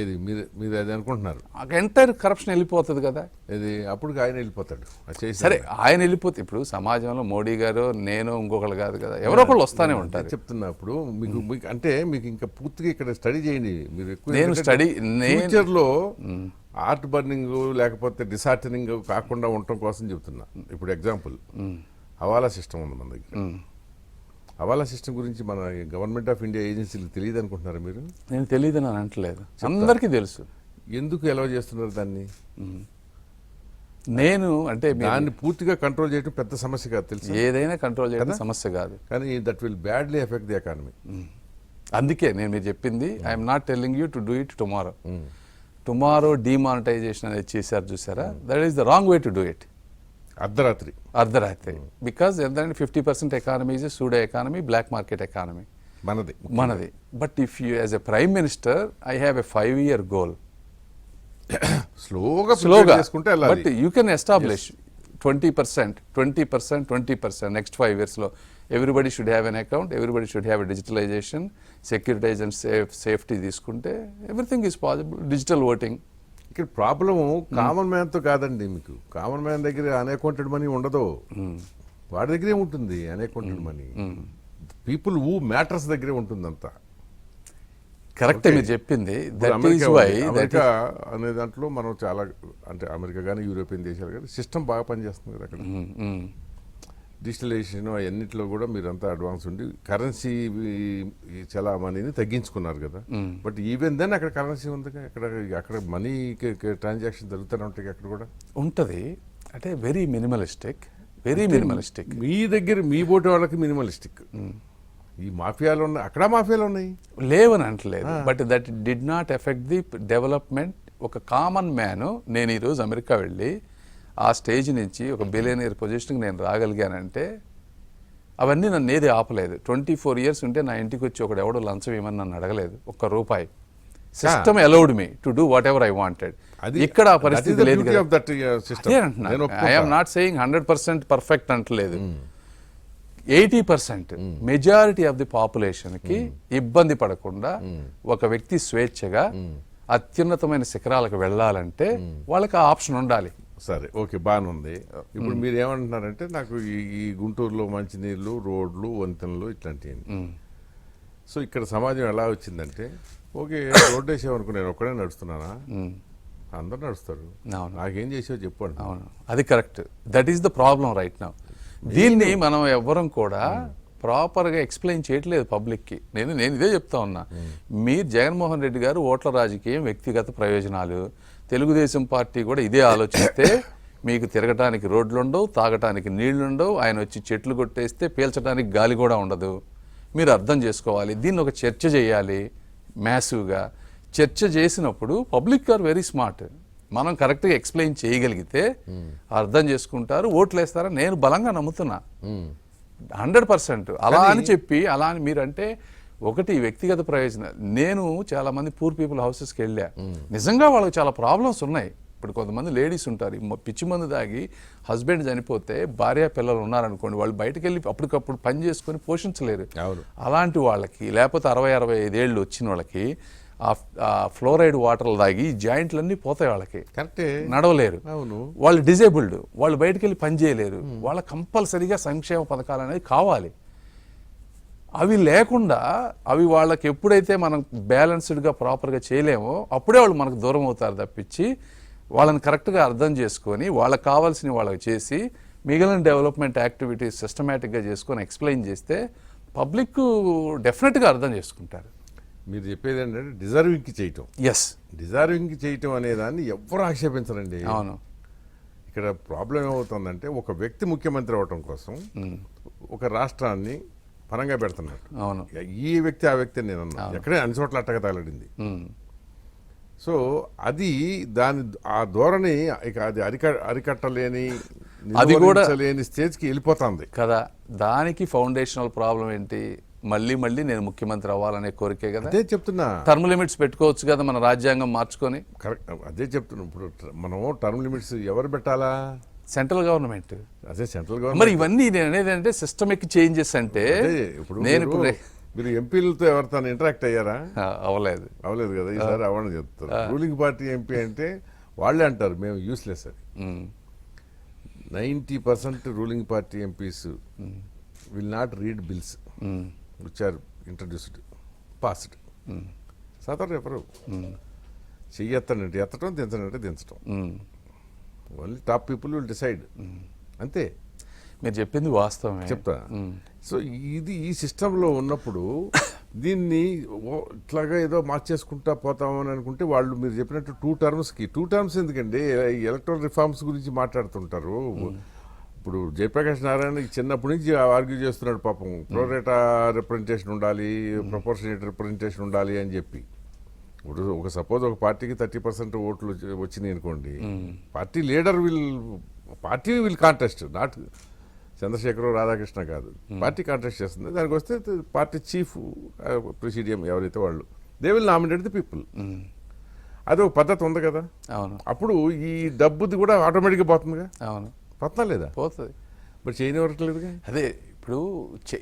[SPEAKER 2] ఇది మీరు అది అనుకుంటున్నారు,
[SPEAKER 3] ఎంటైర్ కరప్షన్ వెళ్ళిపోతుంది కదా. ఇది
[SPEAKER 2] అప్పుడు ఆయన వెళ్ళిపోతాడు.
[SPEAKER 3] సరే, ఆయన వెళ్ళిపోతే ఇప్పుడు సమాజంలో మోడీ గారు, నేను, ఇంకొకళ్ళు కాదు కదా, ఎవరో ఒకళ్ళు వస్తానే ఉంటారు.
[SPEAKER 2] చెప్తున్నప్పుడు మీకు అంటే మీకు ఇంకా పూర్తిగా ఇక్కడ స్టడీ చేయండి. మీరు ఎక్కువ
[SPEAKER 3] ఫ్యూచర్లో
[SPEAKER 2] ఆర్ట్ బర్నింగ్ లేకపోతే డిసార్టనింగ్ కాకుండా ఉండటం కోసం చెప్తున్నా. ఇప్పుడు ఎగ్జాంపుల్, హవాలా సిస్టమ్ ఉంది మన దగ్గర. హవాలా సిస్టమ్ గురించి మన గవర్నమెంట్ ఆఫ్ ఇండియా ఏజెన్సీలకు తెలియదు అనుకుంటున్నారా మీరు?
[SPEAKER 3] నేను తెలియదని అంటలేదు, అందరికీ తెలుసు.
[SPEAKER 2] ఎందుకు ఎలా చేస్తున్నారు దాన్ని?
[SPEAKER 3] నేను అంటే
[SPEAKER 2] దాన్ని పూర్తిగా కంట్రోల్ చేయడం పెద్ద సమస్య కాదు, తెలుసు.
[SPEAKER 3] ఏదైనా కంట్రోల్ చేయడం సమస్య కాదు,
[SPEAKER 2] కానీ that will badly affect the economy.
[SPEAKER 3] అందుకే మీరు చెప్పింది, I'm not telling you to do it tomorrow demonetisation అనేది చేశారు చూసారా, that is the wrong way to do it. అర్ధరాత్రి బికాజ్ ఏంటంటే 50% economy is pseudo economy, black market economy మనది. But if you as a prime minister I have a 5-year goal.
[SPEAKER 2] స్లోగా
[SPEAKER 3] but you can establish 20% next 5 yearsలో everybody should have N account, everybody should have a digitalisation, securitise and safety తీసుకుంటే everything is possible. Digital voting
[SPEAKER 2] ఇక్కడ problem common మ్యాన్తో కాదండి. మీకు common man దగ్గర unaccounted money ఉండదు, వాడి దగ్గరే ఉంటుంది unaccounted money. People who matters దగ్గరే ఉంటుంది అంతా.
[SPEAKER 3] కరెక్ట్ మీరు చెప్పింది.
[SPEAKER 2] అమెరికా అనే దాంట్లో మనం చాలా, అంటే అమెరికా కానీ యూరోపియన్ దేశాలు కానీ సిస్టమ్ బాగా పనిచేస్తుంది కదా అక్కడ. డిజిటలైజేషన్ అన్నింటిలో కూడా మీరంతా అడ్వాన్స్ ఉండి కరెన్సీ చలామణిని తగ్గించుకున్నారు కదా. బట్ ఈవెన్ దెన్ అక్కడ కరెన్సీ ఉంది, అక్కడ మనీ ట్రాన్సాక్షన్ జరుగుతూనే ఉంటాయి అక్కడ కూడా
[SPEAKER 3] ఉంటుంది. అంటే వెరీ మినిమలిస్టిక్.
[SPEAKER 2] మీ దగ్గర మీ బోటి వాళ్ళకి మినిమలిస్టిక్. ఈ మాఫియాలు ఉన్నాయి, అక్కడ మాఫియాలు ఉన్నాయి,
[SPEAKER 3] లేవని అంటలేదు. But that did not effect the development. ఒక కామన్ మ్యాన్, నేను ఈరోజు అమెరికా వెళ్ళి ఆ స్టేజ్ నుంచి ఒక బిలియనీర్ పొజిషన్కి నేను రాగలిగానంటే అవన్నీ నన్ను ఏది ఆపలేదు. 24 years ఉంటే నా ఇంటికి వచ్చి ఒకడు ఎవడో లంచం ఏమని నన్ను అడగలేదు, ₹1. System allowed me to do what ever I wanted. ఇక్కడ ఆ పరిస్థితి లేదు. ఐఎమ్ నాట్ సేయింగ్ 100% పర్ఫెక్ట్ అంటలేదు. 80% మెజారిటీ ఆఫ్ ది పాపులేషన్కి ఇబ్బంది పడకుండా ఒక వ్యక్తి స్వేచ్ఛగా అత్యున్నతమైన శిఖరాలకు వెళ్ళాలంటే వాళ్ళకి ఆ ఆప్షన్ ఉండాలి.
[SPEAKER 2] సరే, ఓకే, బాగానే ఉంది. ఇప్పుడు మీరు ఏమంటున్నారంటే నాకు ఈ గుంటూరులో మంచినీళ్ళు, రోడ్లు, వంతెనలు ఇట్లాంటివి. సో ఇక్కడ సమాజం ఎలా వచ్చిందంటే, ఓకే రోడ్డు వేసేవనుకో నేను ఒక్కడే నడుస్తున్నానా, అందరూ నడుస్తారు, నాకేం చేసావు చెప్పండి.
[SPEAKER 3] అవును, అది correct. That is the problem right now. దీన్ని మనం ఎవ్వరం కూడా ప్రాపర్గా ఎక్స్ప్లెయిన్ చేయట్లేదు పబ్లిక్కి. నేను ఇదే చెప్తా ఉన్నా. మీరు జగన్మోహన్ రెడ్డి గారు ఓట్ల రాజకీయం, వ్యక్తిగత ప్రయోజనాలు, తెలుగుదేశం పార్టీ కూడా ఇదే ఆలోచిస్తే మీకు తిరగటానికి రోడ్లు ఉండవు, తాగటానికి నీళ్లు ఉండవు, ఆయన వచ్చి చెట్లు కొట్టేస్తే పీల్చడానికి గాలి కూడా ఉండదు. మీరు అర్థం చేసుకోవాలి. దీన్ని ఒక చర్చ చేయాలి మ్యాసివ్గా. చర్చ చేసినప్పుడు పబ్లిక్ ఆర్ వెరీ స్మార్ట్. మనం కరెక్ట్గా ఎక్స్ప్లెయిన్ చేయగలిగితే అర్థం చేసుకుంటారు, ఓట్లు వేస్తారని నేను బలంగా నమ్ముతున్నా. 100%. అలా అని చెప్పి అలా అని మీరంటే ఒకటి వ్యక్తిగత ప్రయోజనం. నేను చాలా మంది పూర్ పీపుల్ హౌసెస్కి వెళ్ళా, నిజంగా వాళ్ళకి చాలా ప్రాబ్లమ్స్ ఉన్నాయి. ఇప్పుడు కొంతమంది లేడీస్ ఉంటారు, పిచ్చి మందు తాగి హస్బెండ్ చనిపోతే భార్య పిల్లలు ఉన్నారనుకోండి, వాళ్ళు బయటకు వెళ్ళి అప్పటికప్పుడు పని చేసుకొని పోషించలేరు. అలాంటి వాళ్ళకి, లేకపోతే 60-65 ఏళ్ళు వచ్చిన వాళ్ళకి ఆ ఫ్లోరైడ్ వాటర్లు తాగి జాయింట్లన్నీ పోతాయి, వాళ్ళకి
[SPEAKER 2] కరెక్టే,
[SPEAKER 3] నడవలేరు, వాళ్ళు డిజేబుల్డ్, వాళ్ళు బయటకు వెళ్ళి పని చేయలేరు. వాళ్ళకి కంపల్సరీగా సంక్షేమ పథకాలు అనేది కావాలి. అవి లేకుండా అవి వాళ్ళకి ఎప్పుడైతే మనం బ్యాలెన్స్డ్గా ప్రాపర్గా చేయలేమో అప్పుడే వాళ్ళు మనకు దూరం అవుతారు తప్పించి, వాళ్ళని కరెక్ట్గా అర్థం చేసుకొని వాళ్ళకి కావాల్సిన వాళ్ళకి చేసి మిగిలిన డెవలప్మెంట్ యాక్టివిటీస్ సిస్టమేటిక్గా చేసుకొని ఎక్స్ప్లెయిన్ చేస్తే పబ్లిక్ డెఫినెట్గా అర్థం చేసుకుంటారు.
[SPEAKER 2] మీరు చెప్పేది ఏంటంటే డిజర్వింగ్కి చేయటం.
[SPEAKER 3] ఎస్,
[SPEAKER 2] డిజర్వింగ్కి చేయటం అనే దాన్ని ఎవ్వరు ఆక్షేపించరండి.
[SPEAKER 3] అవును.
[SPEAKER 2] ఇక్కడ ప్రాబ్లం ఏమవుతుందంటే, ఒక వ్యక్తి ముఖ్యమంత్రి అవటం కోసం ఒక రాష్ట్రాన్ని పరంగా పెడుతున్నారు.
[SPEAKER 3] అవును,
[SPEAKER 2] ఈ వ్యక్తి ఆ వ్యక్తి నేను అన్నా, ఎక్కడే అన్ని చోట్ల అట్టగా తగలడింది. సో అది ఆ ధోరణి ఇక అది అరికట్టలేని, అది కూడా లేని స్టేజ్కి వెళ్ళిపోతుంది
[SPEAKER 3] కదా. దానికి ఫౌండేషనల్ ప్రాబ్లం ఏంటి? మళ్ళీ నేను ముఖ్యమంత్రి అవ్వాలనే కోరికే కదా.
[SPEAKER 2] అదే చెప్తున్నా.
[SPEAKER 3] టర్మ్ లిమిట్స్ పెట్టుకోవచ్చు కదా మన రాజ్యాంగం మార్చుకొని.
[SPEAKER 2] కరెక్ట్, అదే చెప్తున్నా. ఇప్పుడు మనం టర్మ్ లిమిట్స్ ఎవరు పెట్టాలా?
[SPEAKER 3] Central government.
[SPEAKER 2] అదే సెంట్రల్ గవర్నమెంట్.
[SPEAKER 3] మరి ఇవన్నీ నేను అనేది అంటే సిస్టమిక్ చేంజెస్ అంటే, నేను
[SPEAKER 2] మీరు ఎంపీలతో ఎవరితో ఇంటరాక్ట్ అయ్యారా?
[SPEAKER 3] అవ్వలేదు
[SPEAKER 2] కదా. ఈసారి అవ్వని చెప్తారు. రూలింగ్ పార్టీ ఎంపీ అంటే వాళ్ళే అంటారు మేము యూస్లెస్ అని. 90% ruling party MPs will not read bills which are introduced, passed. చదవరు ఎవరు. చెయ్యెత్తండి ఎత్తడం, దించడంటే దించడం. Only top people will decide, అంతే.
[SPEAKER 3] మీరు చెప్పింది వాస్తవమే,
[SPEAKER 2] చెప్తా. సో ఇది ఈ సిస్టంలో ఉన్నప్పుడు దీన్ని ఇట్లాగా ఏదో మార్చేసుకుంటా పోతామని అనుకుంటే వాళ్ళు మీరు చెప్పినట్టు 2 terms ఎందుకండి? ఎలక్ట్రల్ రిఫార్మ్స్ గురించి మాట్లాడుతుంటారు. ఇప్పుడు జయప్రకాష్ నారాయణ చిన్నప్పటి నుంచి ఆర్గ్యూ చేస్తున్నాడు పాపం, ప్రోరేటా రిప్రజెంటేషన్ ఉండాలి, ప్రపోర్షనేట్ రిప్రజెంటేషన్ ఉండాలి అని చెప్పి. ఇప్పుడు సపోజ్ ఒక పార్టీకి 30% ఓట్లు వచ్చినాయి అనుకోండి, party leader will contest, not Chandrasekhar Radhakrishna కాదు, పార్టీ కాంటెస్ట్ చేస్తుంది. దానికి వస్తే పార్టీ చీఫ్ ప్రెసిడియం ఎవరైతే వాళ్ళు, they will nominate the people. అది ఒక పద్ధతి ఉంది కదా.
[SPEAKER 3] అవును.
[SPEAKER 2] అప్పుడు ఈ డబ్బుది కూడా ఆటోమేటిక్గా పోతుందిగా.
[SPEAKER 3] అవును,
[SPEAKER 2] పోతున్నా లేదా?
[SPEAKER 3] పోతుంది.
[SPEAKER 2] మరి చేయనివ్వట్లేదుగా.
[SPEAKER 3] అదే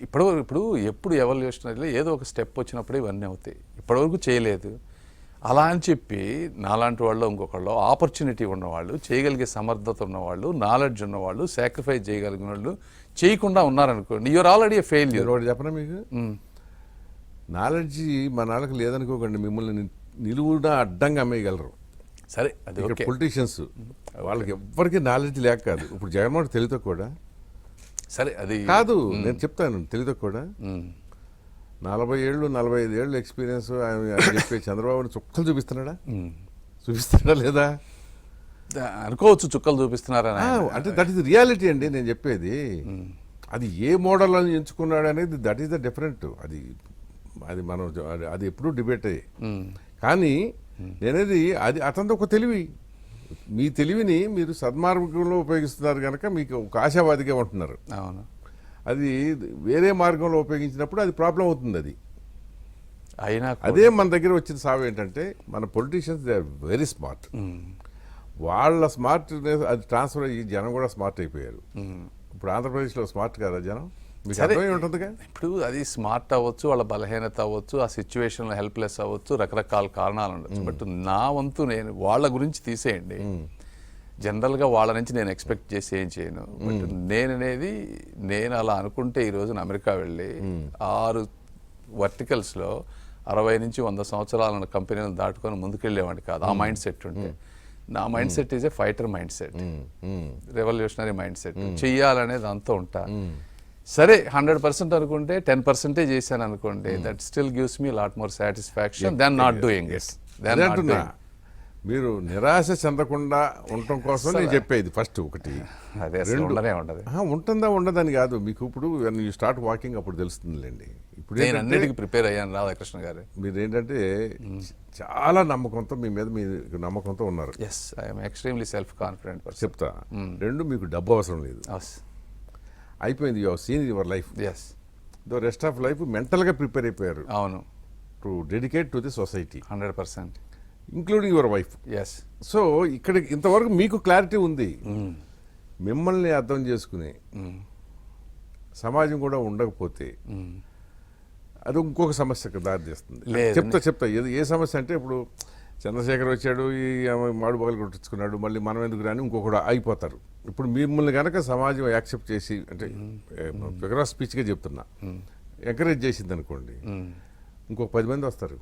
[SPEAKER 3] ఇప్పుడు ఎప్పుడు ఎవల్యూషనరీలో ఏదో ఒక స్టెప్ వచ్చినప్పుడే ఇవన్నీ అవుతాయి. ఇప్పటివరకు చేయలేదు. అలా అని చెప్పి నాలాంటి వాళ్ళు ఇంకొకళ్ళు ఆపర్చునిటీ ఉన్నవాళ్ళు, చేయగలిగే సమర్థత ఉన్నవాళ్ళు, నాలెడ్జ్ ఉన్నవాళ్ళు, సాక్రిఫైస్ చేయగలిగిన వాళ్ళు చేయకుండా ఉన్నారనుకోండి, యూఆర్ ఆల్రెడీ ఏ ఫెయిల్యూర్.
[SPEAKER 2] ఒకటి చెప్పనా మీకు, నాలెడ్జ్ మన వాళ్ళకి లేదనుకోకండి, మిమ్మల్ని నిలువునా అడ్డంగా అమ్మేయగలరు.
[SPEAKER 3] సరే అది
[SPEAKER 2] ఇక్కడ
[SPEAKER 3] ఓకే.
[SPEAKER 2] పొలిటీషియన్స్ వాళ్ళకి ఎవ్వరికి నాలెడ్జ్ లేక కాదు. ఇప్పుడు జగన్మోహన్ తెలివితో కూడా
[SPEAKER 3] సరే అది
[SPEAKER 2] కాదు, నేను చెప్తాను తెలివితో కూడా 40 ఏళ్ళు 45 ఏళ్ళు ఎక్స్పీరియన్స్ చెప్పే చంద్రబాబుని చుక్కలు చూపిస్తున్నాడా లేదా
[SPEAKER 3] అనుకోవచ్చు, చుక్కలు చూపిస్తున్నారని.
[SPEAKER 2] అంటే దట్ ఈస్ రియాలిటీ అండి నేను చెప్పేది. అది ఏ మోడల్ అని ఎంచుకున్నాడు అనేది దట్ ఈస్ ద డిఫరెంట్. అది మనం అది ఎప్పుడూ డిబేట్ అయ్యి, కానీ నేనేది అది అతనిది ఒక తెలివి. మీ తెలివిని మీరు సద్మార్గంలో ఉపయోగిస్తున్నారు కనుక మీకు ఒక ఆశావాదిగా ఉంటున్నారు.
[SPEAKER 3] అవును,
[SPEAKER 2] అది వేరే మార్గంలో ఉపయోగించినప్పుడు అది ప్రాబ్లం అవుతుంది. అది
[SPEAKER 3] అయినా
[SPEAKER 2] అదే మన దగ్గర వచ్చిన సాగు ఏంటంటే మన politicians they are very smart. వాళ్ళ స్మార్ట్ అది ట్రాన్స్ఫర్ అయ్యి జనం కూడా స్మార్ట్ అయిపోయారు. ఇప్పుడు ఆంధ్రప్రదేశ్లో స్మార్ట్ కాదా జనం? మీకు అర్థమై ఉంటుందిగా.
[SPEAKER 3] ఇప్పుడు అది స్మార్ట్ అవ్వచ్చు, వాళ్ళ బలహీనత అవ్వచ్చు, ఆ సిచ్యువేషన్లో హెల్ప్లెస్ అవ్వచ్చు, రకరకాల కారణాలు ఉండొచ్చు. బట్ నా వంతు నేను వాళ్ళ గురించి తీసేయండి. జనరల్గా వాళ్ళ నుంచి నేను ఎక్స్పెక్ట్ చేసి ఏం చేయను. బట్ నేను అలా అనుకుంటే ఈ రోజున అమెరికా వెళ్ళి 6 వర్టికల్స్లో 60 నుంచి 100 సంవత్సరాల కంపెనీలను దాటుకొని ముందుకెళ్ళేవాడిని కాదు. ఆ మైండ్ సెట్ ఉంటే నా mind set is a fighter mind set, revolutionary mind set. చెయ్యాలనేది అంతా ఉంటా. సరే 100% అనుకుంటే 10% చేశాను అనుకోండి, that still gives me lot more satisfaction than not doing it.
[SPEAKER 2] మీరు నిరాశ చెందకుండా ఉండటం కోసం నేను చెప్పేది ఫస్ట్ ఒకటి.
[SPEAKER 3] అదే అసలు ఉండనే ఉండదు.
[SPEAKER 2] ఉంటుందా ఉండదని కాదు, మీకు ఇప్పుడు యూ స్టార్ట్ వాకింగ్ అప్పుడు తెలుస్తుందిలేండి. ఇప్పుడు
[SPEAKER 3] నేను అన్నిటికీ ప్రిపేర్ అయ్యాను రాధాకృష్ణ గారు.
[SPEAKER 2] మీరు ఏంటంటే చాలా నమ్మకంతో మీ మీద మీరు నమ్మకంతో ఉన్నారు.
[SPEAKER 3] Yes, I'm extremely self confident person.
[SPEAKER 2] చెప్తా, 2 మీకు డబ్బు అవసరం లేదు, అయిపోయింది. You have seen your life.
[SPEAKER 3] Yes,
[SPEAKER 2] the rest of life మెంటల్గా ప్రిపేర్ అయిపోయారు.
[SPEAKER 3] అవును,
[SPEAKER 2] to dedicate to the society
[SPEAKER 3] 100%,
[SPEAKER 2] including your wife.
[SPEAKER 3] Yes.
[SPEAKER 2] So ఇక్కడ ఇంతవరకు మీకు క్లారిటీ ఉంది. మిమ్మల్ని అర్థం చేసుకుని సమాజం కూడా ఉండకపోతే అది ఇంకొక సమస్యకు దారితీస్తుంది. చెప్తా ఏ సమస్య అంటే, ఇప్పుడు చంద్రశేఖర్ వచ్చాడు, ఈ మాడు బగలు కొట్టించుకున్నాడు, మళ్ళీ మనం ఎందుకు రాని ఇంకొకడు అయిపోతారు. ఇప్పుడు మిమ్మల్ని కనుక సమాజం యాక్సెప్ట్ చేసి, అంటే ఫిగర్ ఆఫ్ స్పీచ్గా చెప్తున్నా, ఎంకరేజ్ చేసింది అనుకోండి, ఇంకొక 10 మంది వస్తారు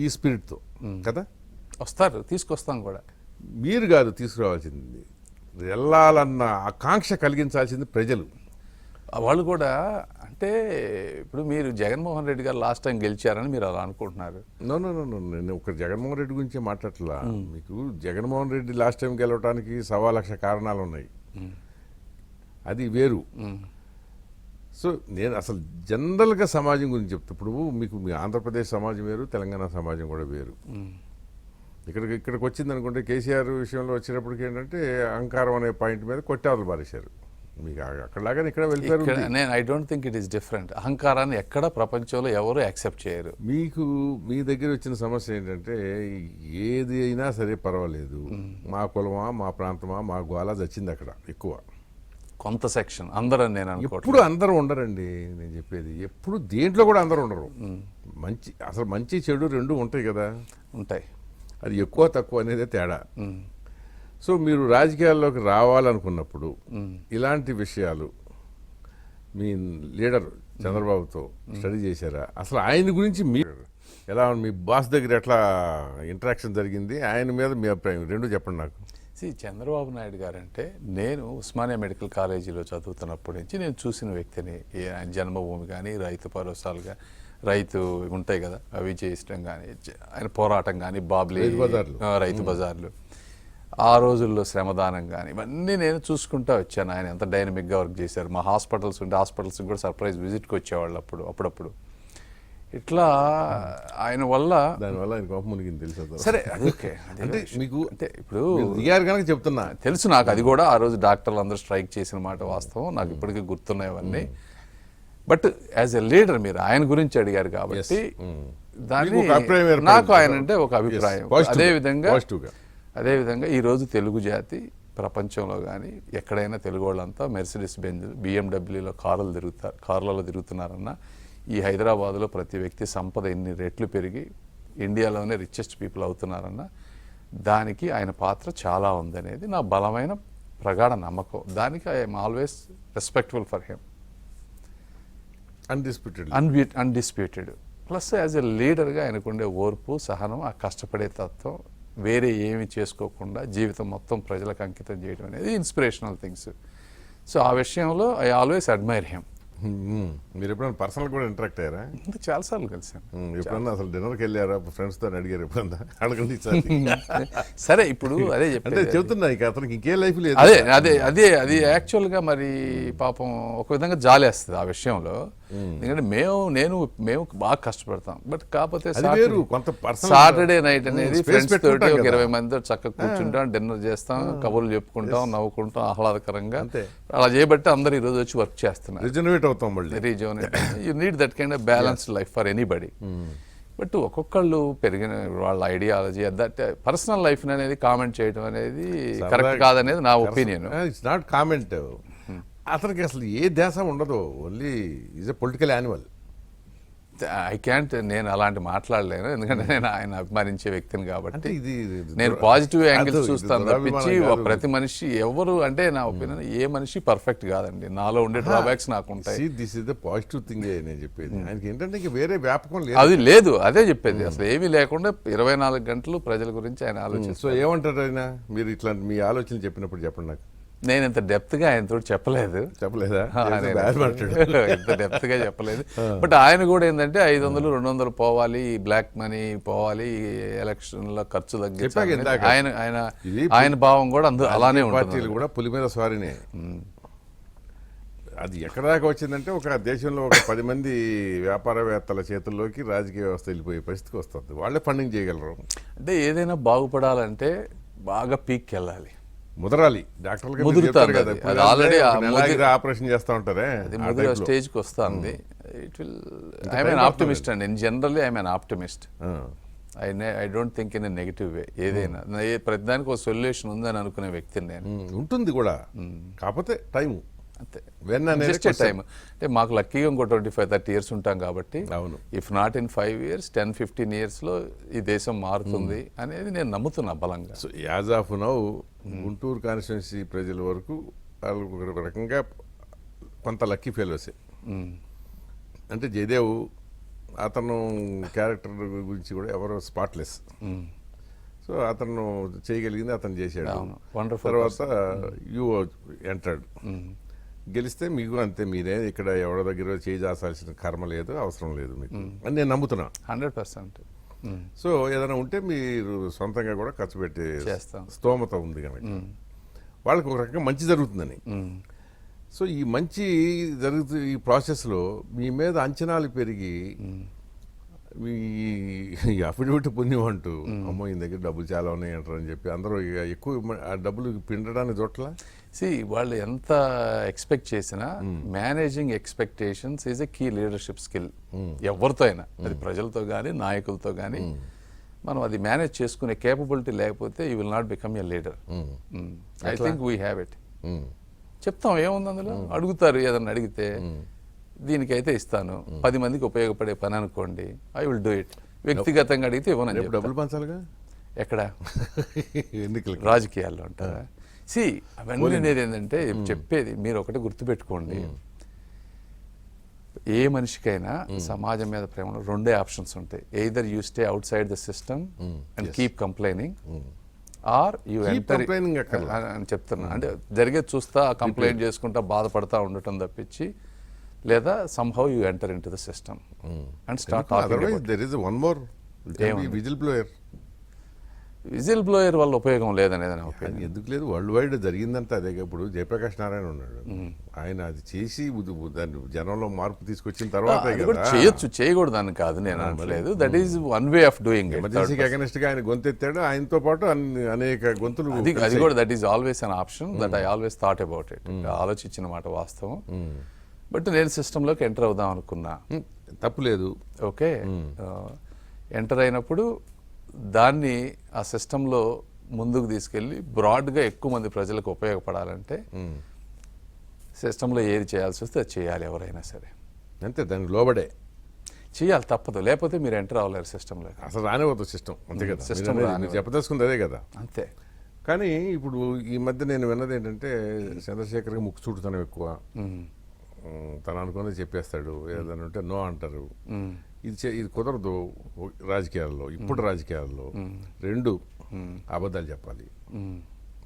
[SPEAKER 2] ఈ స్పిరిట్తో కదా.
[SPEAKER 3] వస్తారు, తీసుకొస్తాం కూడా.
[SPEAKER 2] మీరు కాదు తీసుకురావాల్సింది, వెళ్ళాలన్న ఆకాంక్ష కలిగించాల్సింది ప్రజలు.
[SPEAKER 3] వాళ్ళు కూడా అంటే ఇప్పుడు మీరు జగన్మోహన్ రెడ్డి గారు లాస్ట్ టైం గెలిచారని మీరు అలా అనుకుంటున్నారు.
[SPEAKER 2] నో, నేను ఒక జగన్మోహన్ రెడ్డి గురించి మాట్లాడట్లా. మీకు జగన్మోహన్ రెడ్డి లాస్ట్ టైం గెలవడానికి 1,00,000 కారణాలు ఉన్నాయి, అది వేరు. సో నేను అసలు జనరల్గా సమాజం గురించి చెప్తా. ఇప్పుడు మీకు మీ ఆంధ్రప్రదేశ్ సమాజం వేరు, తెలంగాణ సమాజం కూడా వేరు. ఇక్కడికి వచ్చింది అనుకుంటే, కేసీఆర్ విషయంలో వచ్చేటప్పటికి ఏంటంటే అహంకారం అనే పాయింట్ మీద కొట్టారులు పారేశారు. మీకు అక్కడలాగానే ఇక్కడ వెళ్ళిపోయారు.
[SPEAKER 3] నేను I don't think it is different. అహంకారాన్ని ఎక్కడ ప్రపంచంలో ఎవరు యాక్సెప్ట్ చేయరు.
[SPEAKER 2] మీకు మీ దగ్గర వచ్చిన సమస్య ఏంటంటే, ఏది అయినా సరే పర్వాలేదు, మా కులమా, మా ప్రాంతమా, మా గోళ చచ్చింది అక్కడ ఎక్కువ.
[SPEAKER 3] కొంత సెక్షన్ అందరూ నేను అనుకోవట్లేదు.
[SPEAKER 2] ఎప్పుడు అందరూ ఉండరండి, నేను చెప్పేది. ఎప్పుడు దేంట్లో కూడా అందరూ ఉండరు. అసలు మంచి చెడు 2 ఉంటాయి కదా,
[SPEAKER 3] ఉంటాయి.
[SPEAKER 2] అది ఎక్కువ తక్కువ అనేది తేడా. సో మీరు రాజకీయాల్లోకి రావాలనుకున్నప్పుడు ఇలాంటి విషయాలు మీ లీడర్ చంద్రబాబుతో స్టడీ చేశారా? అసలు ఆయన గురించి మీరు ఎలా, మీ బాస్ దగ్గర ఎట్లా ఇంటరాక్షన్ జరిగింది, ఆయన మీద మీ అభిప్రాయం 2 చెప్పండి నాకు.
[SPEAKER 3] చంద్రబాబు నాయుడు గారు అంటే, నేను ఉస్మానియా మెడికల్ కాలేజీలో చదువుతున్నప్పటి నుంచి నేను చూసిన వ్యక్తిని. ఆయన జన్మభూమి కానీ, రైతు భరోసాలుగా, రైతు ఉంటాయి కదా అవి చేయడం కానీ, ఆయన పోరాటం కానీ, బాబ్లీ రైతు బజార్లు, ఆ రోజుల్లో శ్రమదానం కానీ, ఇవన్నీ నేను చూసుకుంటూ వచ్చాను. ఆయన ఎంత డైనమిక్గా వర్క్ చేశారు. మా హాస్పిటల్స్ ఉంటే హాస్పిటల్స్కి కూడా సర్ప్రైజ్ విజిట్కి వచ్చేవాళ్ళు అప్పుడప్పుడు. ఇట్లా ఆయన వల్ల,
[SPEAKER 2] దానివల్ల ఆయన కోపం మునిగింది తెలుసు.
[SPEAKER 3] సరే అది ఓకే.
[SPEAKER 2] అంటే మీకు
[SPEAKER 3] అంటే ఇప్పుడు
[SPEAKER 2] దిగారు కనుక చెప్తున్నా,
[SPEAKER 3] తెలుసు నాకు. అది కూడా ఆ రోజు డాక్టర్లు అందరూ స్ట్రైక్ చేసిన మాట వాస్తవం, నాకు ఇప్పటికీ గుర్తున్నాయవన్నీ. బట్ యాజ్ ఎ లీడర్ మీరు ఆయన గురించి అడిగారు కాబట్టి దాన్ని నాకు ఆయన అంటే ఒక అభిప్రాయం. అదేవిధంగా ఈరోజు తెలుగు జాతి ప్రపంచంలో కానీ ఎక్కడైనా తెలుగు వాళ్ళంతా మెర్సిడీస్ బెంజ్, బిఎండబ్ల్యూలో కార్లలో తిరుగుతున్నారన్నా, ఈ హైదరాబాద్లో ప్రతి వ్యక్తి సంపద ఎన్ని రెట్లు పెరిగి ఇండియాలోనే రిచెస్ట్ పీపుల్ అవుతున్నారన్న దానికి ఆయన పాత్ర చాలా ఉందనేది నా బలమైన ప్రగాఢ నమ్మకం. దానికి I'm always respectful for him, undisputed. Plus as a లీడర్గా ఆయనకుండే ఓర్పు, సహనం, ఆ కష్టపడే తత్వం, వేరే ఏమి చేసుకోకుండా జీవితం మొత్తం ప్రజలకు అంకితం చేయడం అనేది ఇన్స్పిరేషనల్ థింగ్స్. సో ఆ విషయంలో ఐ ఆల్వేస్ అడ్మైర్ హిమ్.
[SPEAKER 2] మీరు ఎప్పుడైనా పర్సనల్ కూడా ఇంటరాక్ట్ అయ్యారా?
[SPEAKER 3] చాలాసార్లు కలిసాను.
[SPEAKER 2] ఎప్పుడన్నా అసలు డిన్నర్కి వెళ్ళారా ఫ్రెండ్స్తో అడిగారు ఎప్పుడన్నా? అడగండి
[SPEAKER 3] సరే, ఇప్పుడు అదే
[SPEAKER 2] అంటే చెబుతున్నా, ఇక అతనికి ఇంకే లైఫ్ లేదు.
[SPEAKER 3] అదే అదే అదే అది యాక్చువల్గా మరి పాపం ఒక విధంగా జాలేస్తుంది ఆ విషయంలో. ఎందుకంటే మేము బాగా కష్టపడతాం. బట్ కాకపోతే సాటర్డే నైట్ అనేది ఫ్రెండ్స్ తోటి ఒక 20 మందితో చక్కగా కూర్చుంటాం, డిన్నర్ చేస్తాం, కబుర్లు చెప్పుకుంటాం, నవ్వుకుంటాం ఆహ్లాదకరంగా. అలా చేయబట్టి అందరు ఈ రోజు వచ్చి వర్క్ చేస్తున్నారు. You need that kind of balanced life for anybody. But ఒక్కొక్కళ్ళు పెరిగిన వాళ్ళ ఐడియాలజీ దట్ పర్సనల్ లైఫ్ అనేది కామెంట్ చేయడం అనేది కరెక్ట్ కాదనేది నా ఒపీనియన్.
[SPEAKER 2] It's not comment. అతనికి అసలు ఏ దేశం ఉండదు, only is a political animal.
[SPEAKER 3] I can't, నేను అలాంటి మాట్లాడలేను, ఎందుకంటే నేను ఆయన అభిమానించే వ్యక్తిని కాబట్టి నేను పాజిటివ్ యాంగిల్ చూస్తాను తప్పించి ప్రతి మనిషి ఎవరు అంటే నా ఒపీనియన్ ఏ మనిషి పర్ఫెక్ట్ కాదండి. నాలో ఉండే డ్రాబ్యాక్స్ నాకు ఉంటాయి.
[SPEAKER 2] This is the positive thing నేను చెప్పేది. ఆయనకి ఏంటంటే వేరే వ్యాపకం లేదు,
[SPEAKER 3] అది లేదు, అదే చెప్పేది. అసలు ఏమీ లేకుండా 24 గంటలు ప్రజల గురించి ఆయన ఆలోచిస్తారు.
[SPEAKER 2] సో ఏమంటారు ఆయన? మీరు ఇట్లా మీ ఆలోచనలు చెప్పినప్పుడు చెప్పండి నాకు.
[SPEAKER 3] నేను ఇంత డెప్త్గా ఆయనతో చెప్పలేదా? ఇంత డెప్త్గా చెప్పలేదు. బట్ ఆయన కూడా ఏంటంటే 500, 200 పోవాలి, బ్లాక్ మనీ పోవాలి, ఎలక్షన్లో ఖర్చు తగ్గించాలి, ఆయన భావం కూడా అలానే ఉంటుంది.
[SPEAKER 2] కూడా పులి మీద స్వారీనే. అది ఎక్కడ దాకా వచ్చిందంటే ఒక దేశంలో ఒక 10 మంది వ్యాపారవేత్తల చేతుల్లోకి రాజకీయ వ్యవస్థ వెళ్ళిపోయే పరిస్థితికి వస్తుంది. వాళ్ళే ఫండింగ్ చేయగలరు.
[SPEAKER 3] అంటే ఏదైనా బాగుపడాలంటే బాగా పీక్కి వెళ్ళాలి,
[SPEAKER 2] ముదరాలి. డాక్టర్లు ఆపరేషన్ చేస్తూ ఉంటారే,
[SPEAKER 3] ముదిరే స్టేజ్కి వస్తుంది. It will I mean optimist అండి. In generally I mean optimist. I don't think in a negative way. ఏదైనా ప్రతిదానికి ఒక సొల్యూషన్ ఉందని అనుకునే వ్యక్తిని నేను.
[SPEAKER 2] ఉంటుంది కూడా, కాకపోతే టైం
[SPEAKER 3] అంతే. టైం అంటే మాకు లక్కీగా ఇంకో 25-30 ఇయర్స్ ఉంటాం కాబట్టి, ఇఫ్ నాట్ ఇన్ 5 years 10-15 yearsలో ఈ దేశం మారుతుంది అనేది నేను నమ్ముతున్నా బలంగా.
[SPEAKER 2] So as of now Guntur constituency ప్రజల వరకు వాళ్ళు ఒక రకంగా కొంత లక్కీ ఫెలోసే. అంటే జయదేవ్ అతను క్యారెక్టర్ గురించి కూడా ఎవరో స్పాట్లెస్. సో అతను చేయగలిగింది అతను చేశాడు. తర్వాత యూ ఎంటర్డ్. గెలిస్తే మీకు అంతే, మీరే ఇక్కడ ఎవరి దగ్గర చేయాల్సిన కర్మ లేదు, అవసరం లేదు మీకు అని నేను నమ్ముతున్నా
[SPEAKER 3] 100%.
[SPEAKER 2] సో ఏదైనా ఉంటే మీరు సొంతంగా కూడా ఖర్చు పెట్టే స్తోమత ఉంది కనుక వాళ్ళకి ఒక రకంగా మంచి జరుగుతుందని. సో ఈ మంచి జరుగుతుంది ఈ ప్రాసెస్లో మీ మీద అంచనాలు పెరిగి మీ అఫిడవిట్ పుణ్యం అంటూ అమ్మో ఈ దగ్గర డబ్బులు చాలా ఉన్నాయి అంటారని చెప్పి అందరూ ఎక్కువ ఆ డబ్బులు పిండడానికి చోట్ల
[SPEAKER 3] వాళ్ళు ఎంత ఎక్స్పెక్ట్ చేసినా managing expectations is a key leadership skill. ఎవరితో అయినా, అది ప్రజలతో కానీ నాయకులతో కానీ మనం అది మేనేజ్ చేసుకునే కేపబిలిటీ లేకపోతే you will not become a leader. I think we have it. చెప్తాం, ఏముంది అందులో. అడుగుతారు, ఏదన్నా అడిగితే దీనికైతే ఇస్తాను, 10 మందికి ఉపయోగపడే పని అనుకోండి, ఐ విల్ డూ ఇట్. వ్యక్తిగతంగా అడిగితే ఇవ్వనని.
[SPEAKER 2] డబ్బులు పంచాలిగా
[SPEAKER 3] ఎక్కడ? రాజకీయాల్లో ఉంటారా? అవన్నీ అనేది ఏంటంటే చెప్పేది మీరు ఒకటి గుర్తుపెట్టుకోండి. ఏ మనిషికైనా సమాజం మీద ప్రేమలో 2 ఆప్షన్స్ ఉంటాయి. Either you stay outside the system and keep complaining, or you enter అని చెప్తున్నా. అంటే జరిగేది చూస్తా, కంప్లైంట్ చేసుకుంటా, బాధపడతా ఉండటం తప్పించి, లేదా somehow you enter into the system and start talking about it.
[SPEAKER 2] Otherwise there is one more whistleblower.
[SPEAKER 3] Whistle blower వల్ల ఉపయోగం లేదనేది నా ఒపీనియన్.
[SPEAKER 2] ఎందుకు లేదు, వరల్డ్ వైడ్ జరిగిందంటే అదే. ఇప్పుడు జయప్రకాష్ నారాయణ ఉన్నాడు, ఆయన అది చేసి దాన్ని జనంలో మార్పు తీసుకొచ్చిన తర్వాత
[SPEAKER 3] చేయొచ్చు, చేయకూడదు అని కాదు నేను అనట్లేదు. That is one way of doing it.
[SPEAKER 2] ఎమర్జెన్సీకి అగెన్స్ట్ గా ఆయన గొంతెత్తాడు, ఆయనతో పాటు అనేక గొంతులు.
[SPEAKER 3] అది కూడా that is always an option that I always thought about it. ఆలోచించిన మాట వాస్తవం. బట్ నేను సిస్టంలోకి ఎంటర్ అవుదాం అనుకున్నా,
[SPEAKER 2] తప్పులేదు.
[SPEAKER 3] ఓకే, ఎంటర్ అయినప్పుడు దాన్ని ఆ సిస్టంలో ముందుకు తీసుకెళ్ళి బ్రాడ్గా ఎక్కువ మంది ప్రజలకు ఉపయోగపడాలంటే సిస్టంలో ఏది చేయాల్సి వస్తే అది చేయాలి ఎవరైనా సరే.
[SPEAKER 2] అంతే, దానికి లోబడే
[SPEAKER 3] చేయాలి, తప్పదు, లేకపోతే మీరు ఎంటర్ అవ్వలేరు సిస్టంలో.
[SPEAKER 2] అసలు రానివ్వదు సిస్టం, అంతే కదా.
[SPEAKER 3] సిస్టమ్
[SPEAKER 2] మీరు చెప్పదలుచుకుంది అదే కదా.
[SPEAKER 3] అంతే.
[SPEAKER 2] కానీ ఇప్పుడు ఈ మధ్య నేను విన్నది ఏంటంటే చంద్రశేఖర్కి ముక్కు చూడుతనం ఎక్కువ. తను అనుకున్నది చెప్పేస్తాడు, ఏదైనా ఉంటే నో అంటారు. ఇది కుదరదు రాజకీయాల్లో. ఇప్పుడు రాజకీయాల్లో రెండు అబద్ధాలు చెప్పాలి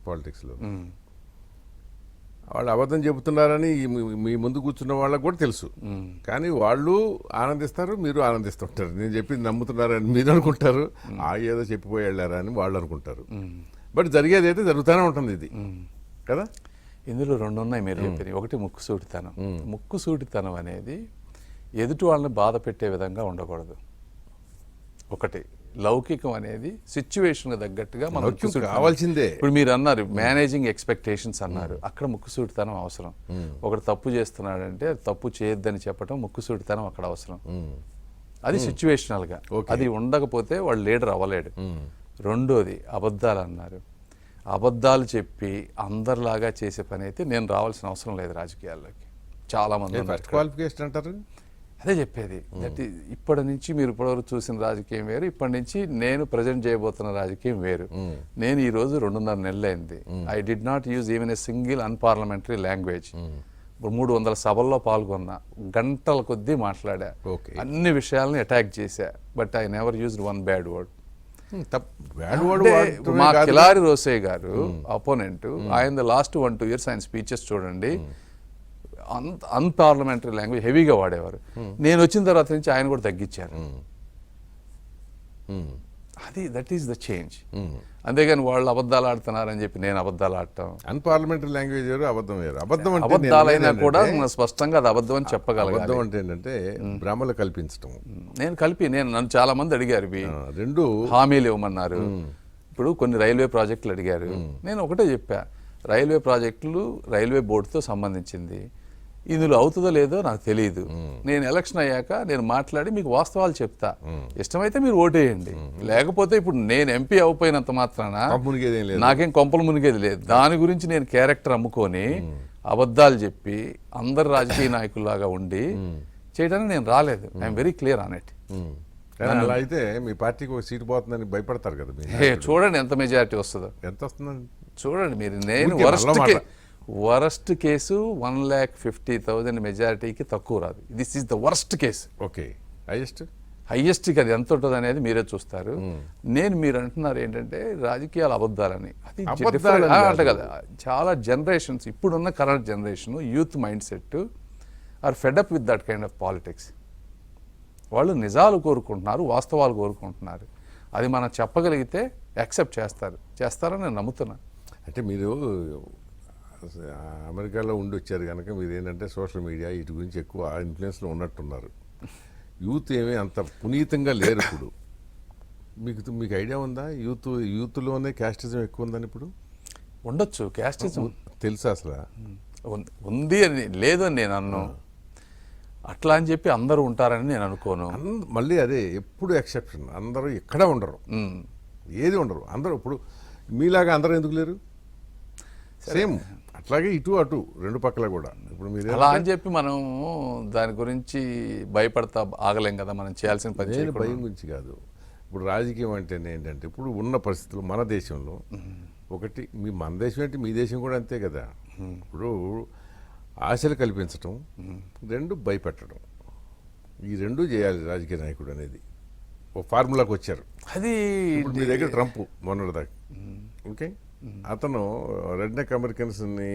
[SPEAKER 2] పాలిటిక్స్లో. వాళ్ళు అబద్ధం చెబుతున్నారని మీ ముందు కూర్చున్న వాళ్ళకు కూడా తెలుసు. కానీ వాళ్ళు ఆనందిస్తారు, మీరు ఆనందిస్తుంటారు. నేను చెప్పింది నమ్ముతున్నారని మీరు అనుకుంటారు, ఏదో చెప్పిపోయి వెళ్ళారా అని వాళ్ళు అనుకుంటారు. బట్ జరిగేది అయితే జరుగుతూనే ఉంటుంది ఇది కదా.
[SPEAKER 3] ఇందులో రెండు ఉన్నాయి మీరు చెప్పినవి. ఒకటి ముక్కుసూటితనం. ముక్కుసూటితనం అనేది ఎదుటి వాళ్ళని బాధ పెట్టే విధంగా ఉండకూడదు. ఒకటి లౌకికం అనేది సిచ్యువేషన్కి తగ్గట్టుగా మనం
[SPEAKER 2] కావాల్సిందే.
[SPEAKER 3] ఇప్పుడు మీరు అన్నారు మేనేజింగ్ ఎక్స్పెక్టేషన్స్ అన్నారు, అక్కడ ముక్కుసూటితనం అవసరం. ఒకటి తప్పు చేస్తున్నాడంటే తప్పు చేయొద్దని చెప్పడం ముక్కుసూటితనం అక్కడ అవసరం. అది సిచ్యువేషనల్గా, అది ఉండకపోతే వాడు లీడర్ అవ్వలేడు. రెండోది అబద్ధాలు అన్నారు. అబద్ధాలు చెప్పి అందరిలాగా చేసే పని అయితే నేను రావాల్సిన అవసరం లేదు రాజకీయాల్లోకి. చాలా మంది
[SPEAKER 2] క్వాలిఫికేషన్ అంటారు.
[SPEAKER 3] అదే చెప్పేది. దట్ ఇప్పటి నుంచి మీరు ఇప్పటివరకు చూసిన రాజకీయం వేరు, ఇప్పటి నుంచి నేను ప్రజెంట్ చేయబోతున్న రాజకీయం వేరు. నేను ఈ రోజు 2.5 నెలలు అయింది. I did not use even a single unparliamentary language. 300 సభల్లో పాల్గొన్నా, గంటల కొద్దీ మాట్లాడా, అన్ని విషయాలని అటాక్ చేశా. But I never used one bad word. మా కిలారి రోసే గారు అపోనెంట్, ఆయన లాస్ట్ 1-2 years ఆయన స్పీచెస్ చూడండి, అన్పార్లమెంటరీ లాంగ్వేజ్ హెవీగా వాడేవారు. నేను వచ్చిన తర్వాత నుంచి ఆయన కూడా తగ్గించారు. అది దట్ ఈస్ ద చేంజ్. అంతేగాని వాళ్ళు అబద్ధాలు ఆడుతున్నారని చెప్పి నేను అబద్ధాలు ఆడటం.
[SPEAKER 2] అన్పార్లమెంటరీ లాంగ్వేజ్ వేరు, అబద్ధం వేరు.
[SPEAKER 3] అబద్ధాలైనా కూడా స్పష్టంగా అది అబద్ధం అని చెప్పగలగాలి.
[SPEAKER 2] అబద్ధం అంటే ఏంటంటే భ్రమలు కల్పించడం.
[SPEAKER 3] నన్ను చాలా మంది అడిగారు,
[SPEAKER 2] రెండు
[SPEAKER 3] హామీలు ఇవ్వమన్నారు. ఇప్పుడు కొన్ని రైల్వే ప్రాజెక్టులు అడిగారు. నేను ఒకటే చెప్పా, రైల్వే ప్రాజెక్టులు రైల్వే బోర్డుతో సంబంధించింది. ఇందులో అవుతుందో లేదో నాకు తెలియదు. నేను ఎలక్షన్ అయ్యాక నేను మాట్లాడి మీకు వాస్తవాలు చెప్తా. ఇష్టమైతే మీరు ఓటేయండి, లేకపోతే ఇప్పుడు నేను ఎంపీ అయిపోయినంత మాత్రాన నాకేం కొంపలు మునిగేది లేదు. దాని గురించి నేను క్యారెక్టర్ అమ్ముకొని అబద్ధాలు చెప్పి అందరు రాజకీయ నాయకుల్లాగా ఉండి చేయడానికి నేను రాలేదు. I'm very clear on it.
[SPEAKER 2] అలా అయితే మీ పార్టీకి ఒక సీటు పోతుందని భయపడతారు కదా.
[SPEAKER 3] చూడండి ఎంత మెజారిటీ వస్తుందో.
[SPEAKER 2] ఎంత వస్తుందండి
[SPEAKER 3] చూడండి మీరు. నేను వరస్ట్ కేసు 1,50,000 మెజారిటీకి తక్కువ రాదు. This is the worst case.
[SPEAKER 2] Okay,
[SPEAKER 3] హైయెస్ట్కి అది ఎంత ఉంటుంది అనేది మీరే చూస్తారు. మీరు అంటున్నారు ఏంటంటే రాజకీయాలు అబద్ధాలని. అది అంటే కదా, చాలా జనరేషన్స్, ఇప్పుడున్న current generation youth mindset are fed up with that kind of politics. వాళ్ళు నిజాలు కోరుకుంటున్నారు, వాస్తవాలు కోరుకుంటున్నారు. అది మనం చెప్పగలిగితే యాక్సెప్ట్ చేస్తారని నేను నమ్ముతున్నా.
[SPEAKER 2] అంటే మీరు అమెరికాలో ఉండి వచ్చారు కనుక మీరు ఏంటంటే సోషల్ మీడియా వీటి గురించి ఎక్కువ ఇన్ఫ్లుయెన్స్లో ఉన్నట్టున్నారు. యూత్ ఏమీ అంత పునీతంగా లేరు ఇప్పుడు. మీకు ఐడియా ఉందా యూత్లోనే క్యాస్టిజం ఎక్కువ ఉందని? ఇప్పుడు
[SPEAKER 3] ఉండొచ్చు క్యాస్టిజం,
[SPEAKER 2] తెలుసా అసలు?
[SPEAKER 3] ఉంది అని లేదు అని నేను అన్ను. అట్లా అని చెప్పి అందరూ ఉంటారని నేను అనుకోను.
[SPEAKER 2] మళ్ళీ అదే ఎప్పుడు ఎక్సెప్షన్. అందరూ ఎక్కడ ఉండరు, ఏది ఉండరు. అందరూ ఇప్పుడు మీలాగా అందరూ ఎందుకు లేరు? సేమ్ అట్లాగే ఇటు అటు రెండు పక్కల కూడా. ఇప్పుడు మీరు
[SPEAKER 3] అలా అని చెప్పి మనం దాని గురించి భయపడతా ఆగలేం కదా. మనం చేయాల్సిన పని
[SPEAKER 2] భయం గురించి కాదు. ఇప్పుడు రాజకీయం అంటే ఏంటంటే ఇప్పుడు ఉన్న పరిస్థితులు మన దేశంలో ఒకటి, మన దేశం అంటే మీ దేశం కూడా అంతే కదా. ఇప్పుడు ఆశలు కల్పించటం, రెండు భయపెట్టడం, ఈ రెండు చేయాలి రాజకీయ నాయకుడు అనేది. ఒక ఫార్ములాకి వచ్చారు. అది మీ దగ్గర ట్రంప్ మొన్నటిదాకా ఓకే, అతను రెడ్ నెక్ అమెరికన్స్ని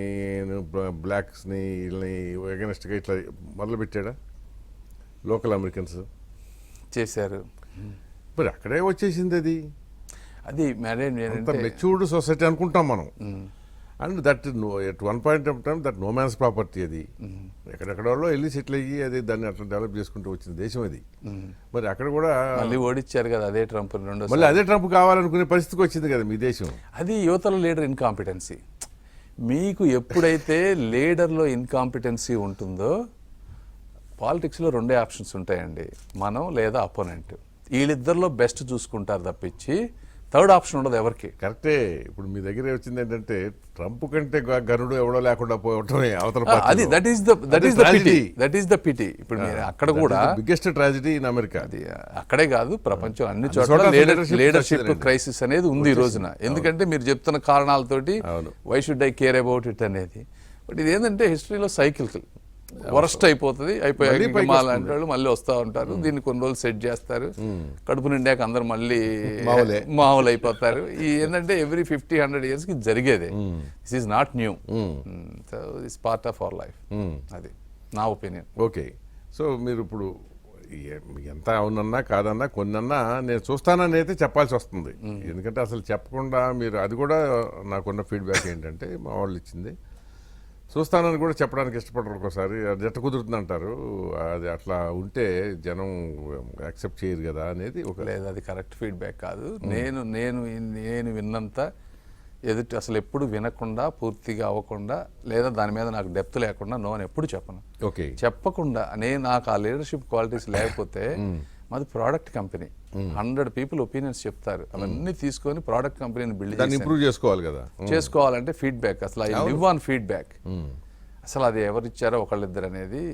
[SPEAKER 2] బ్లాక్స్ని వీళ్ళని ఎగనెస్ట్గా ఇట్లా మొదలుపెట్టాడా? లోకల్ అమెరికన్స్
[SPEAKER 3] చేశారు.
[SPEAKER 2] మరి అక్కడే వచ్చేసింది అది.
[SPEAKER 3] అది
[SPEAKER 2] మెచ్యూర్డ్ సొసైటీ అనుకుంటాం మనం. And that at one point of time that no man's property. అది ఎక్కడెక్కడో వెళ్ళి సెటిల్ అయ్యి అది దాన్ని అట్లా డెవలప్ చేసుకుంటూ వచ్చిన దేశం అది. మరి అక్కడ కూడా
[SPEAKER 3] మళ్ళీ ఓడిచ్చారు కదా అదే ట్రంప్.
[SPEAKER 2] మళ్ళీ అదే ట్రంప్ కావాలనుకునే పరిస్థితికి వచ్చింది కదా మీ దేశం.
[SPEAKER 3] అది యువతల లీడర్ ఇన్కాంపిటెన్సీ. మీకు ఎప్పుడైతే లీడర్లో ఇన్కాంపిటెన్సీ ఉంటుందో పాలిటిక్స్లో రెండే ఆప్షన్స్ ఉంటాయండి, మనం లేదా అపోనెంట్. వీళ్ళిద్దరిలో బెస్ట్ చూసుకుంటారు తప్పించి థర్డ్ ఆప్షన్ ఉండదు ఎవరికి.
[SPEAKER 2] కరెక్టే. ఇప్పుడు మీ దగ్గర వచ్చింది ఏంటంటే ట్రంప్ కంటే గనుడు ఎవడో లేకుండా పోవటమే అవతల
[SPEAKER 3] అది దట్ ఈస్ ద పిటి. ఇప్పుడు మీరు అక్కడ కూడా
[SPEAKER 2] బిగ్గెస్ట్ ట్రాజడీ ఇన్ అమెరికా.
[SPEAKER 3] అది అక్కడే కాదు, ప్రపంచం అన్ని చోట్ల లీడర్షిప్ క్రైసిస్ అనేది ఉంది ఈ రోజున. ఎందుకంటే మీరు చెప్తున్న కారణాలతోటి why should I care about it అనేది. బట్ ఇది ఏంటంటే హిస్టరీలో సైకిల్ వరస్ట్ అయిపోతుంది, అయిపోయాక లాంటి వాళ్ళు మళ్ళీ వస్తూ ఉంటారు. దీన్ని కొన్ని రోజులు సెట్ చేస్తారు, కడుపు నిండాక అందరు మళ్ళీ మామూలు అయిపోతారు. ఈ ఏంటంటే ఎవ్రీ 50-100 years కి జరిగేదే. This is not new, so this part of our life. అది నా ఒపీనియన్.
[SPEAKER 2] ఓకే. సో మీరు ఇప్పుడు ఎంత అవునన్నా కాదన్నా కొన్నన్నా నేను చూస్తానని అయితే చెప్పాల్సి వస్తుంది. ఎందుకంటే అసలు చెప్పకుండా మీరు, అది కూడా నాకున్న ఫీడ్బ్యాక్ ఏంటంటే మా వాళ్ళు ఇచ్చింది, చూస్తానని కూడా చెప్పడానికి ఇష్టపడరు ఒక్కోసారి. అది ఎట్ట కుదురుతుంది అంటారు, అది అట్లా ఉంటే జనం యాక్సెప్ట్ చేయరు కదా అనేది ఒక.
[SPEAKER 3] లేదు, అది కరెక్ట్ ఫీడ్బ్యాక్ కాదు. నేను విన్నంత ఎదుటి అసలు ఎప్పుడు వినకుండా, పూర్తిగా అవ్వకుండా, లేదా దాని మీద నాకు డెప్త్ లేకుండా నో అని ఎప్పుడు చెప్పను.
[SPEAKER 2] ఓకే.
[SPEAKER 3] చెప్పకుండా నాకు ఆ లీడర్షిప్ క్వాలిటీస్ లేకపోతే మాది ప్రోడక్ట్ కంపెనీ, 100 people ఒపీనియన్స్ చెప్తారు, అవన్నీ తీసుకొని ప్రోడక్ట్ కంపెనీని బిల్డ్
[SPEAKER 2] ఇంప్రూవ్ చేసుకోవాలి కదా.
[SPEAKER 3] చేసుకోవాలంటే ఫీడ్బ్యాక్, అసలు ఐ లివ్ ఆన్ ఫీడ్బ్యాక్. అసలు అది ఎవరిచ్చారో ఒకళ్ళిద్దరు అనేది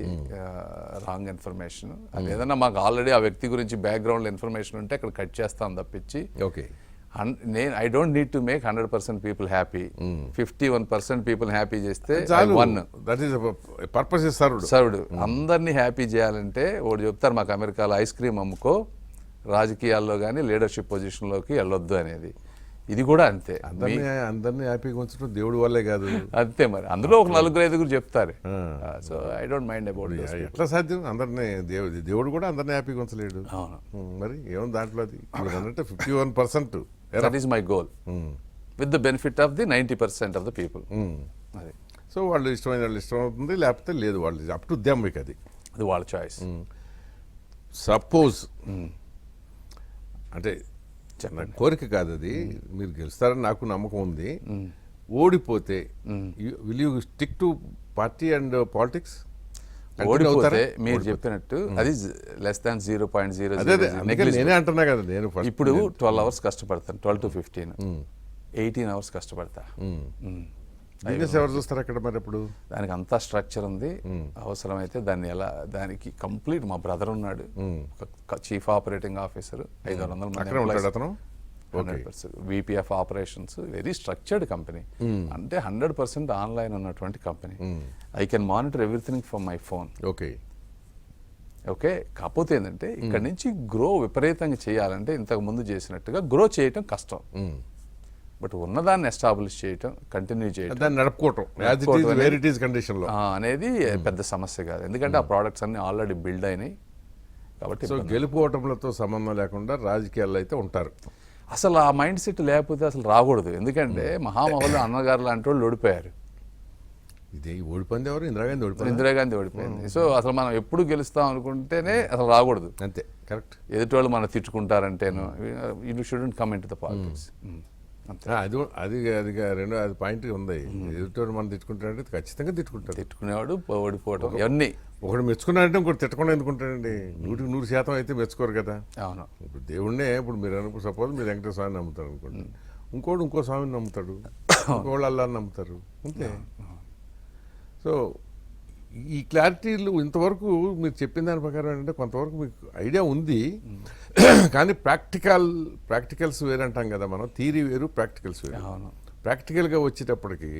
[SPEAKER 3] రాంగ్ ఇన్ఫర్మేషన్. అది ఏదన్నా మాకు ఆల్రెడీ ఆ వ్యక్తి గురించి బ్యాక్గ్రౌండ్ ఇన్ఫర్మేషన్ ఉంటే అక్కడ కట్ చేస్తాం తప్పించి,
[SPEAKER 2] okay,
[SPEAKER 3] I don't need to make 100% people happy. 51% people happy చేస్తే సర్వ్డ్. అందరినీ హ్యాపీ చేయాలంటే ఒకటి చెప్తారు మాకు అమెరికాలో, ఐస్ క్రీమ్ అమ్ముకో, రాజకీయాల్లో కానీ లీడర్షిప్ పొజిషన్లోకి వెళ్ళొద్దు అనేది. ఇది కూడా అంతే.
[SPEAKER 2] అందరినీ హ్యాపీగా ఉంచడం దేవుడి వల్లే కాదు,
[SPEAKER 3] అంతే. మరి అందులో ఒక 4-5 చెప్తారు. So I don't mind about this.
[SPEAKER 2] ఎట్లా సాధ్యం? అందరినీ దేవుడు కూడా అందరినీ హ్యాపీగా ఉంచలేడు. మరి ఏముంది దాంట్లో? అది అంటే 51%.
[SPEAKER 3] That is my goal, with the benefit of the 90% of the people. అది.
[SPEAKER 2] సో వాళ్ళు ఇష్టమైన వాళ్ళు ఇష్టం అవుతుంది, లేకపోతే లేదు, వాళ్ళు అప్ టు దెమ్. మీకు అది
[SPEAKER 3] వాళ్ళ చాయిస్.
[SPEAKER 2] సపోజ్ అంటే నా కోరిక కాదు అది, మీరు గెలుస్తారని నాకు నమ్మకం ఉంది. ఓడిపోతే will you stick to party and politics?
[SPEAKER 3] ఓడిపోతే మీరు చెప్పినట్టు అది లెస్ దాన్ 0.0.
[SPEAKER 2] నేనే అంటున్నా కదా, నేను
[SPEAKER 3] ఇప్పుడు 12 hours కష్టపడతాను, 12 to 15, 18 hours కష్టపడతా.
[SPEAKER 2] బిజినెస్ ఎవరు చూస్తారు అక్కడ? మరి ఇప్పుడు
[SPEAKER 3] దానికి అంతా స్ట్రక్చర్ ఉంది. అవసరమైతే దానికి కంప్లీట్ మా బ్రదర్ ఉన్నాడు, చీఫ్ ఆపరేటింగ్ ఆఫీసర్, 500 మంది, VP of operations, very structured company. అంటే 100% ఆన్లైన్ ఉన్నటువంటి company. I can monitor everything from my phone.
[SPEAKER 2] Okay.
[SPEAKER 3] Okay. కాకపోతే ఏంటంటే ఇక్కడ నుంచి గ్రో విపరీతంగా చేయాలంటే ఇంతకు ముందు చేసినట్టుగా గ్రో చేయటం కష్టం. బట్ ఉన్నదాన్ని ఎస్టాబ్లిష్ చేయటం, కంటిన్యూ చేయటం,
[SPEAKER 2] నడుపుకోవటం
[SPEAKER 3] అనేది పెద్ద సమస్య కాదు. ఎందుకంటే ఆ ప్రోడక్ట్స్ అన్ని ఆల్రెడీ బిల్డ్ అయినాయి కాబట్టి.
[SPEAKER 2] సో గెలుపోవటంలతో సంబంధం లేకుండా రాజకీయాల్లో అయితే ఉంటారు.
[SPEAKER 3] అసలు ఆ మైండ్ సెట్ లేకపోతే అసలు రాకూడదు. ఎందుకంటే మహామహులు అన్నగారు లాంటి వాళ్ళు ఓడిపోయారు.
[SPEAKER 2] ఇది ఓడిపోయింది ఎవరు?
[SPEAKER 3] ఇందిరాగాంధీ ఓడిపోయింది. సో అసలు మనం ఎప్పుడు గెలుస్తాం అనుకుంటేనే అసలు రాకూడదు.
[SPEAKER 2] అంతే, కరెక్ట్.
[SPEAKER 3] ఎదుటి వాళ్ళు మనం తిట్టుకుంటారంటేను you shouldn't come into the politics.
[SPEAKER 2] అది అది అది రెండో అది పాయింట్ ఉంది. ఎదుటివాడు మనం తిట్టుకుంటాడంటే ఖచ్చితంగా తిట్టుకుంటాడు.
[SPEAKER 3] తిట్టుకునేవాడు ఓడిపోవడం ఇవన్నీ.
[SPEAKER 2] ఒకటి మెచ్చుకున్నాడంటే ఇంకోటి తిట్టకుండా ఎందుకుంటాడండి? 100% అయితే మెచ్చుకోరు కదా.
[SPEAKER 3] అవును.
[SPEAKER 2] ఇప్పుడు దేవుణ్ణే, ఇప్పుడు మీరు అనుకో, సపోజ్ మీరు వెంకటేశ్వర స్వామిని నమ్ముతారు అనుకోండి, ఇంకోటి ఇంకో స్వామిని నమ్ముతాడు, ఇంకోళ్ళు అల్లాని నమ్ముతారు, అంతే. సో ఈ క్లారిటీలు ఇంతవరకు మీరు చెప్పిన దాని ప్రకారం ఏంటంటే కొంతవరకు మీకు ఐడియా ఉంది. కానీ ప్రాక్టికల్స్ వేరు అంటాం కదా మనం, థియరీ వేరు, ప్రాక్టికల్స్ వేరు. ప్రాక్టికల్గా వచ్చేటప్పటికి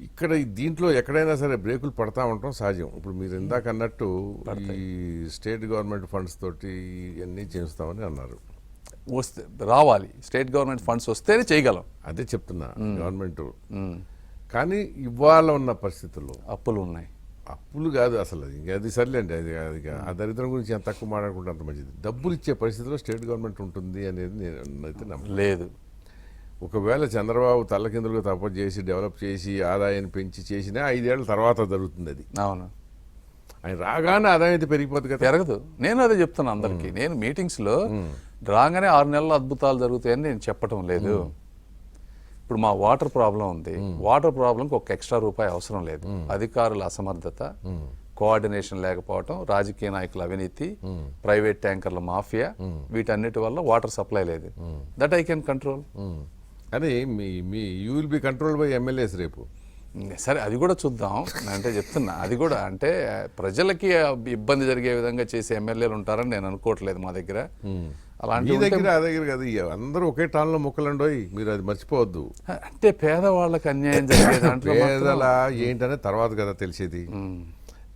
[SPEAKER 2] ఇక్కడ దీంట్లో ఎక్కడైనా సరే బ్రేకులు పడతా ఉండటం సహజం. ఇప్పుడు మీరు ఇందాక అన్నట్టు ఈ స్టేట్ గవర్నమెంట్ ఫండ్స్ తోటి ఇవన్నీ చేస్తామని అన్నారు.
[SPEAKER 3] వస్తే రావాలి, స్టేట్ గవర్నమెంట్ ఫండ్స్ వస్తేనే చేయగలం.
[SPEAKER 2] అదే చెప్తున్నా, గవర్నమెంట్. కానీ ఇవాళ ఉన్న పరిస్థితుల్లో అప్పులు
[SPEAKER 3] ఉన్నాయి.
[SPEAKER 2] అప్పులు కాదు అసలు, ఇంకా అది సర్లేండి, అది ఆ దరిద్రం గురించి ఎంత తక్కువ మాట్లాడుకుంటే అంత మంచిది. డబ్బులు ఇచ్చే పరిస్థితిలో స్టేట్ గవర్నమెంట్ ఉంటుంది అనేది నేనైతే
[SPEAKER 3] లేదు.
[SPEAKER 2] ఒకవేళ చంద్రబాబు తల్లకిందులుగా తప్ప చేసి డెవలప్ చేసి ఆదాయాన్ని పెంచి చేసినా 5 ఏళ్ల తర్వాత జరుగుతుంది అది.
[SPEAKER 3] అవును.
[SPEAKER 2] ఆయన రాగానే ఆదాయం అయితే పెరిగిపోతుంది కదా.
[SPEAKER 3] పెరగదు. నేను అదే చెప్తాను అందరికీ. నేను మీటింగ్స్లో రాగానే 6 నెలల అద్భుతాలు జరుగుతాయని నేను చెప్పటం లేదు. ఇప్పుడు మా వాటర్ ప్రాబ్లం ఉంది, వాటర్ ప్రాబ్లంకి ఒక ఎక్స్ట్రా రూపాయి అవసరం లేదు. అధికారుల అసమర్థత, కోఆర్డినేషన్ లేకపోవటం, రాజకీయ నాయకుల అవినీతి, ప్రైవేట్ ట్యాంకర్ల మాఫియా, వీటన్నిటి వల్ల వాటర్ సప్లై లేదు. That I can control.
[SPEAKER 2] కానీ మీ you will be control by MLAs రేపు.
[SPEAKER 3] సరే, అది కూడా చూద్దాం. అంటే చెప్తున్నా, అది కూడా అంటే ప్రజలకి ఇబ్బంది జరిగే విధంగా చేసే ఎమ్మెల్యేలు ఉంటారని నేను అనుకోవట్లేదు మా దగ్గర. అలాంటి
[SPEAKER 2] దగ్గర ఆ దగ్గర కదా, అందరూ ఒకే టాన్లో మొక్కలండోయ్, మీరు అది మర్చిపోవద్దు.
[SPEAKER 3] అంటే పేదవాళ్ళకి అన్యాయం జరిగే దాంట్లో
[SPEAKER 2] పేదల ఏంటనే తర్వాత కదా తెలిసేది.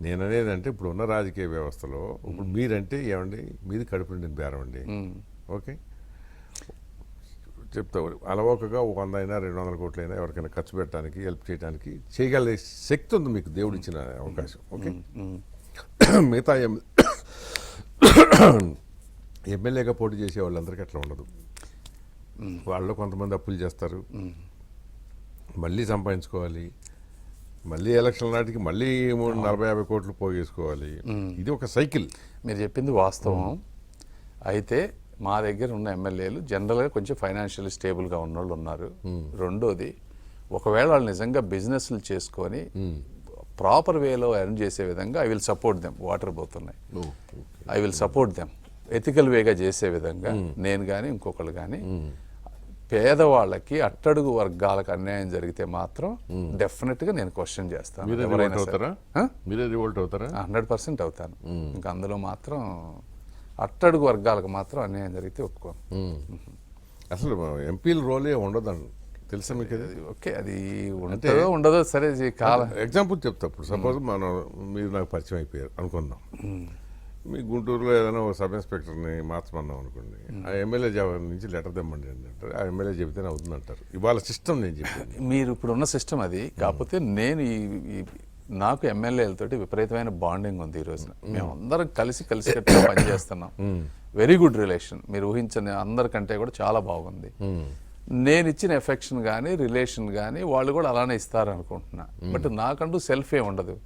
[SPEAKER 2] నేననేదంటే ఇప్పుడు ఉన్న రాజకీయ వ్యవస్థలో ఇప్పుడు మీరంటే ఏమండి, మీది కడుపు నిండిన బేరం అండి. ఓకే, చెప్తా అలవోకగా 100 అయినా 200 కోట్లైనా ఎవరికైనా ఖర్చు పెట్టడానికి, హెల్ప్ చేయడానికి చేయగలిగే శక్తి ఉంది మీకు, దేవుడు ఇచ్చిన అవకాశం. ఓకే, మిగతా ఎమ్మెల్యేగా పోటీ చేసే వాళ్ళందరికీ అట్లా ఉండదు. వాళ్ళు కొంతమంది అప్పులు చేస్తారు, మళ్ళీ సంపాదించుకోవాలి, మళ్ళీ ఎలక్షన్ నాటికి మళ్ళీ 40-50 కోట్లు పోగేసుకోవాలి. ఇది ఒక సైకిల్.
[SPEAKER 3] మీరు చెప్పింది వాస్తవం. అయితే మా దగ్గర ఉన్న ఎమ్మెల్యేలు జనరల్గా కొంచెం ఫైనాన్షియల్ స్టేబుల్గా ఉన్నోళ్ళు ఉన్నారు. రెండోది, ఒకవేళ వాళ్ళు నిజంగా బిజినెస్లు చేసుకొని ప్రాపర్ వేలో ఎర్న్ చేసే విధంగా I will support them. Water పోతున్నాయి, I will support them. Ethical వేగా చేసే విధంగా నేను కానీ ఇంకొకళ్ళు కానీ, పేదవాళ్ళకి అట్టడుగు వర్గాలకు అన్యాయం జరిగితే మాత్రం డెఫినెట్గా నేను క్వశ్చన్ చేస్తాను. 100% అవుతాను. ఇంకా అందులో మాత్రం అట్టడుగు వర్గాలకు మాత్రం అన్యాయం జరిగితే ఒప్పుకోను.
[SPEAKER 2] అసలు ఎంపీల రోలే ఉండదండి, తెలుసా మీకు?
[SPEAKER 3] ఓకే, అది ఉంటుందో ఉండదో సరే కాలం
[SPEAKER 2] ఎగ్జాంపుల్ చెప్తా. ఇప్పుడు సపోజ్ మీరు నాకు పరిచయం అయిపోయారు అనుకుందాం, మీ గుంటూరులో ఏదైనా ఒక సబ్ ఇన్స్పెక్టర్ని మార్చమన్నాం అనుకోండి, ఆ ఎమ్మెల్యే నుంచి లెటర్ తెమ్మండి అని అంటారు. ఆ ఎమ్మెల్యే చెబితేనే అవుతుందంటారు. ఇవాళ సిస్టమ్ నేను చెప్పాను.
[SPEAKER 3] మీరు ఇప్పుడు ఉన్న సిస్టమ్ అది. కాకపోతే నేను నాకు ఎమ్మెల్యేలతోటి విపరీతమైన బాండింగ్ ఉంది ఈ రోజున. మేము అందరం కలిసికట్టుగా పనిచేస్తున్నాం. Very good relation. మీరు ఊహించని అందరికంటే కూడా చాలా బాగుంది. నేను ఇచ్చిన ఎఫెక్షన్ కానీ రిలేషన్ కానీ వాళ్ళు కూడా అలానే ఇస్తారు అనుకుంటున్నా. బట్ నాకంటూ సెల్ఫ్ ఏ ఉండదు.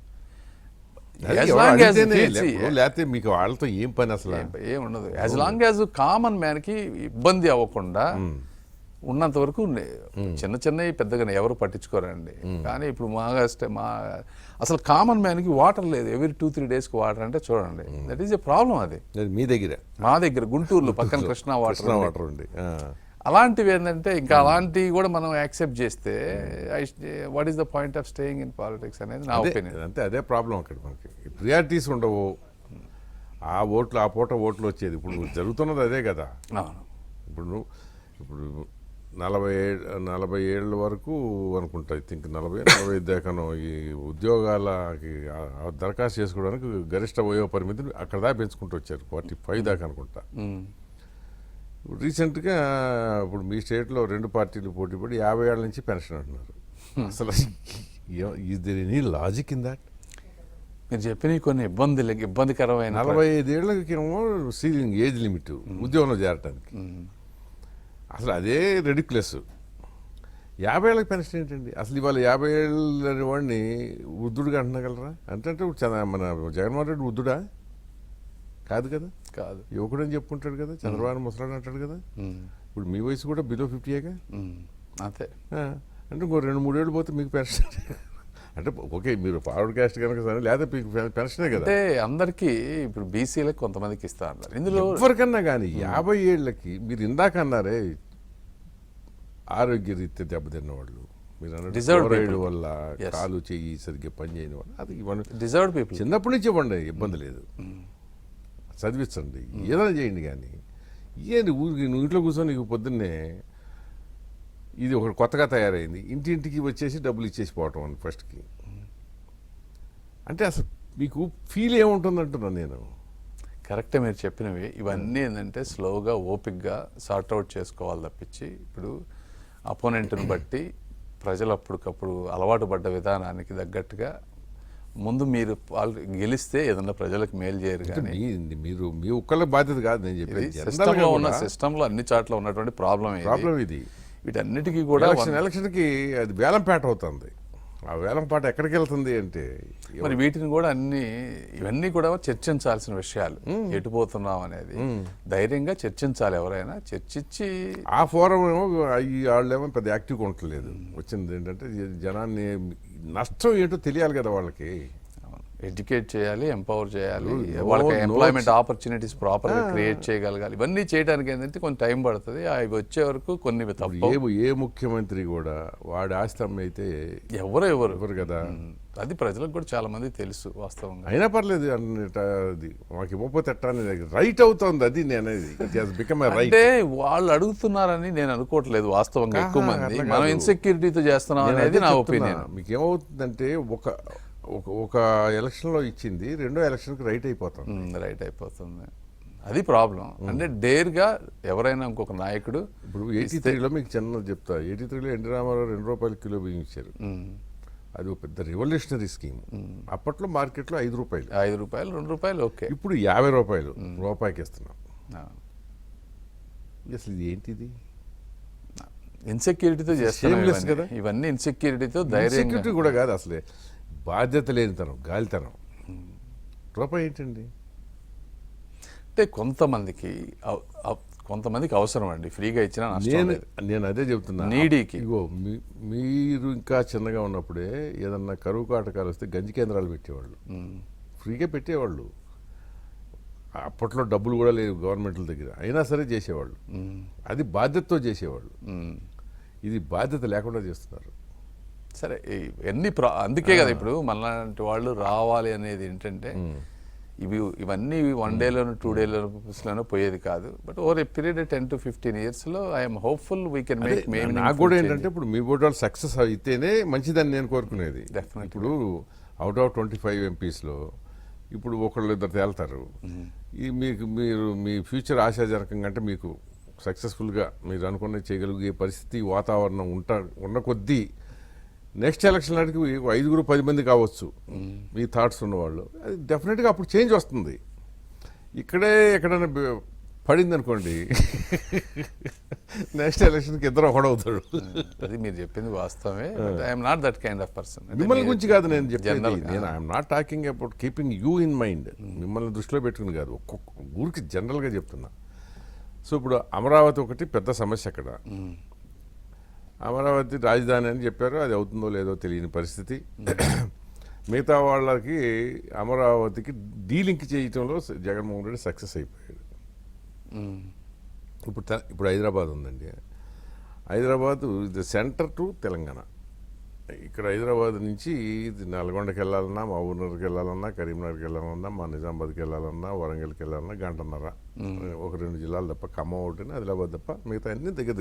[SPEAKER 2] లేకపోతే మీకు వాళ్ళతో ఏం పని అసలు
[SPEAKER 3] ఏం ఉండదు. యాజ్ లాంగ్ యాజ్ కామన్ మ్యాన్కి ఇబ్బంది అవ్వకుండా ఉన్నంత వరకు చిన్నవి పెద్దగా ఎవరు పట్టించుకోరండి. కానీ ఇప్పుడు అసలు కామన్ మ్యాన్కి వాటర్ లేదు. ఎవ్రీ 2-3 డేస్కి వాటర్ అంటే చూడండి, దట్ ఈస్ ఎ ప్రాబ్లం. అది
[SPEAKER 2] మీ దగ్గర,
[SPEAKER 3] మా దగ్గర గుంటూరులో పక్కన కృష్ణా వాటర్
[SPEAKER 2] ఉంది.
[SPEAKER 3] అలాంటివి ఏంటంటే ఇంకా అలాంటివి కూడా మనం యాక్సెప్ట్ చేస్తే what is the point of staying in politics అనేది నా ఒపీనియన్.
[SPEAKER 2] అంటే అదే ప్రాబ్లం అక్కడ. మనకి ప్రియారిటీస్ ఉండవు. ఆ పూట ఓట్లు వచ్చేది. ఇప్పుడు జరుగుతున్నది అదే కదా. ఇప్పుడు 40 ఏళ్ళ వరకు అనుకుంటా, ఐ థింక్ 40-45 దాకాను ఈ ఉద్యోగాలకి దరఖాస్తు చేసుకోవడానికి గరిష్ట వయో పరిమితిని అక్కడ దాకా పెంచుకుంటూ వచ్చారు. 45 దాకా అనుకుంటా. రీసెంట్గా ఇప్పుడు మీ స్టేట్లో 2 పార్టీలు పోటీ పడి 50 ఏళ్ళ నుంచి పెన్షన్ అంటున్నారు. అసలు is there any logic in that?
[SPEAKER 3] మీరు చెప్పిన కొన్ని ఇబ్బందికరమైన
[SPEAKER 2] 45 ఏళ్ళకేమో సీలింగ్ ఏజ్ లిమిట్ ఉద్యోగంలో చేరటానికి. అసలు అదే రెడిక్యులస్. 50 ఏళ్ళకి పెన్షన్ ఏంటండి? అసలు ఇవాళ 50 ఏళ్ళ వాడిని వృద్ధుడుగా అంటున్నగలరా? అంటే మన జగన్మోహన్ రెడ్డి వృద్ధుడా? కాదు కదా.
[SPEAKER 3] కాదు,
[SPEAKER 2] యువకుడని చెప్పుకుంటాడు కదా. చంద్రబాబు ముసలాడు అంటాడు కదా. ఇప్పుడు మీ వయసు కూడా బిలో 50ఏగా.
[SPEAKER 3] అంతే.
[SPEAKER 2] అంటే ఇంకో 2-3 ఏళ్ళు పోతే మీకు పెన్షన్. అంటే ఓకే, మీరు ఫార్వర్డ్ క్యాస్ట్ కనుక సరే, లేదా మీకు పెన్షనే కదా.
[SPEAKER 3] అంటే అందరికీ ఇప్పుడు బీసీలకు కొంతమందికి ఇస్తా అన్నారు. ఇందులో
[SPEAKER 2] ఎవరికన్నా కానీ 50 ఏళ్ళకి మీరు ఇందాక అన్నారే ఆరోగ్య రీత్యా దెబ్బతిన్న వాళ్ళు, మీరు అన్నట్టు వల్ల కాలు చెయ్యి సరిగ్గా పని చేయని వాళ్ళు, అది ఇవ్వండి.
[SPEAKER 3] డిజర్వ్డ్ పీపుల్
[SPEAKER 2] చిన్నప్పటి నుంచి ఇవ్వండి, ఇబ్బంది లేదు. చదివించండి, ఏదైనా చేయండి. కానీ ఏంటి ఊరికి నువ్వు ఇంట్లో కూర్చొని నీకు పొద్దున్నే ఇది ఒకటి కొత్తగా తయారైంది, ఇంటింటికి వచ్చేసి డబ్బులు ఇచ్చేసి పోవటం అని ఫస్ట్కి. అంటే అసలు మీకు ఫీల్ ఏముంటుంది అంటున్నాను నేను.
[SPEAKER 3] కరెక్టే మీరు చెప్పినవి. ఇవన్నీ ఏంటంటే స్లోగా ఓపిక్గా సార్ట్అవుట్ చేసుకోవాలి తప్పించి, ఇప్పుడు అపోనెంట్ని బట్టి ప్రజలు అప్పటికప్పుడు అలవాటు పడ్డ విధానానికి తగ్గట్టుగా ముందు మీరు గెలిస్తే ఏదన్నా ప్రజలకు మేలు చేయరు. కానీ
[SPEAKER 2] మీరు మీ ఒక్కళ్ళ బాధ్యత కాదు నేను చెప్పేది.
[SPEAKER 3] సిస్టంలో అన్ని చోట్ల ఉన్నటువంటి ప్రాబ్లం
[SPEAKER 2] ఇది.
[SPEAKER 3] వీటన్నిటికీ కూడా
[SPEAKER 2] ఎలక్షన్కి అది వేలంపేట అవుతుంది. ఆ వేలంపాట ఎక్కడికి వెళ్తుంది అంటే
[SPEAKER 3] మరి వీటిని కూడా ఇవన్నీ కూడా చర్చించాల్సిన విషయాలు. ఎటుపోతున్నాం అనేది ధైర్యంగా చర్చించాలి. ఎవరైనా చర్చించి
[SPEAKER 2] ఆ ఫోరం ఏమో వాళ్ళేమో పెద్ద యాక్టివ్గా ఉండలేదు. వచ్చింది ఏంటంటే జనాన్ని నష్టం ఏంటో తెలియాలి కదా వాళ్ళకి.
[SPEAKER 3] ఎడ్యుకేట్ చేయాలి, ఎంపవర్ చేయాలి, వాళ్ళకి ఎంప్లాయ్మెంట్ ఆపర్చునిటీస్ ప్రాపర్గా క్రియేట్ చేయగలగాలి. ఇవన్నీ చేయడానికి ఏంటంటే కొంచెం టైం పడుతుంది. అవి వచ్చే వరకు కొన్ని తప్ప
[SPEAKER 2] ఏ ముఖ్యమంత్రి కూడా వాడి ఆస్తి అమ్మైతే
[SPEAKER 3] ఎవరు
[SPEAKER 2] కదా.
[SPEAKER 3] అది ప్రజలకు కూడా చాలా మంది తెలుసు వాస్తవంగా.
[SPEAKER 2] అయినా పర్లేదు అది మాకు ఇవ్వకపోతే ఎట్టా అనేది రైట్ అవుతుంది. అది నేను అనేది బికమ్ రైట్.
[SPEAKER 3] అంటే వాళ్ళు అడుగుతున్నారని నేను అనుకోవట్లేదు వాస్తవంగా. ఎక్కువ మంది మనం ఇన్సెక్యూరిటీతో చేస్తున్నాం అనేది నా ఒపీనియన్.
[SPEAKER 2] మీకు ఏమవుతుందంటే ఒక ఎలక్షన్లో ఇచ్చింది రెండో ఎలక్షన్కి రైట్ అయిపోతుంది.
[SPEAKER 3] అది ప్రాబ్లం. అంటే డేర్గా ఎవరైనా ఇంకొక నాయకుడు
[SPEAKER 2] ఇప్పుడు 83లో మీకు చిన్న చెప్తా. 83లో ఎన్టీ రామారావు ₹2 కిలో బియ్యం ఇచ్చారు. అది ఒక పెద్ద రెవల్యూషనరీ స్కీమ్. అప్పట్లో మార్కెట్లో ₹5
[SPEAKER 3] ₹2 ఓకే.
[SPEAKER 2] ఇప్పుడు ₹50 రూపాయికి ఇస్తున్నాం. అసలు ఇది ఏంటిది?
[SPEAKER 3] ఇన్సెక్యూరిటీతో చేస్తున్నాం కదా. ఇవన్నీ ఇన్సెక్యూరిటీతో ధైర్యం
[SPEAKER 2] కూడా కాదు, అసలే బాధ్యత లేనితనం, గాలితనం. రూపాయి ఏంటండి?
[SPEAKER 3] అంటే కొంతమందికి అవసరం అండి. ఫ్రీగా ఇచ్చినా
[SPEAKER 2] నేను అదే చెప్తున్నా.
[SPEAKER 3] నీడీకి
[SPEAKER 2] ఇగో మీరు ఇంకా చిన్నగా ఉన్నప్పుడే ఏదన్నా కరువు కాటకాలు వస్తే గంజి కేంద్రాలు పెట్టేవాళ్ళు, ఫ్రీగా పెట్టేవాళ్ళు. అప్పట్లో డబ్బులు కూడా లేవు గవర్నమెంట్ల దగ్గర, అయినా సరే చేసేవాళ్ళు. అది బాధ్యతతో చేసేవాళ్ళు. ఇది బాధ్యత లేకుండా చేస్తున్నారు.
[SPEAKER 3] సరే అందుకే కదా ఇప్పుడు మనలాంటి వాళ్ళు రావాలి అనేది ఏంటంటే ఇవన్నీ 1 డేలోనూ 2 డేలోనూ పోయేది కాదు. But over a period 10 to 15 years I'm hopeful we can make.
[SPEAKER 2] నాకు కూడా ఏంటంటే ఇప్పుడు మీ బోర్డు వాళ్ళు సక్సెస్ అయితేనే మంచిదని నేను కోరుకునేది. ఇప్పుడు అవుట్ ఆఫ్ 25 MPsలో ఇప్పుడు ఒకళ్ళు ఇద్దరు తేల్తారు. మీరు మీ ఫ్యూచర్ ఆశాజనకంగా అంటే మీకు సక్సెస్ఫుల్గా మీరు అనుకున్నది చేయగలిగే పరిస్థితి వాతావరణం ఉన్న కొద్దీ నెక్స్ట్ ఎలక్షన్ నాటికి 5-10 మంది కావచ్చు మీ థాట్స్ ఉన్నవాళ్ళు. అది డెఫినెట్గా అప్పుడు చేంజ్ వస్తుంది. ఇక్కడే ఎక్కడైనా పడింది అనుకోండి, నెక్స్ట్ ఎలక్షన్కి ఇద్దరు ఒకడవుతాడు.
[SPEAKER 3] అది మీరు చెప్పింది వాస్తవమే. I'm not that kind of person.
[SPEAKER 2] మిమ్మల్ని గురించి కాదు నేను చెప్పేది. నేను I'm not talking about keeping you in mind. మిమ్మల్ని దృష్టిలో పెట్టుకుని కాదు, ఒక్కొక్క ఊరికి జనరల్గా చెప్తున్నా. సో ఇప్పుడు అమరావతి ఒకటి పెద్ద సమస్య. అక్కడ అమరావతి రాజధాని అని చెప్పారు, అది అవుతుందో లేదో తెలియని పరిస్థితి. మిగతా వాళ్ళకి అమరావతికి డీలింక్ చేయటంలో జగన్మోహన్ రెడ్డి సక్సెస్ అయిపోయాడు. ఇప్పుడు హైదరాబాద్ ఉందండి. హైదరాబాద్ ఇది సెంటర్ టు తెలంగాణ. ఇక్కడ హైదరాబాద్ నుంచి నల్గొండకి వెళ్ళాలన్నా, మా ఊరినగర్కి వెళ్ళాలన్నా, కరీంనగర్కి వెళ్ళాలన్నా, మా నిజామాబాద్కి వెళ్ళాలన్నా, వరంగల్కి వెళ్ళాలన్నా గంటన్నర. 1-2 జిల్లాలు తప్ప, ఖమ్మం ఒకటి, ఆదిలాబాద్ తప్ప మిగతా అన్ని దగ్గర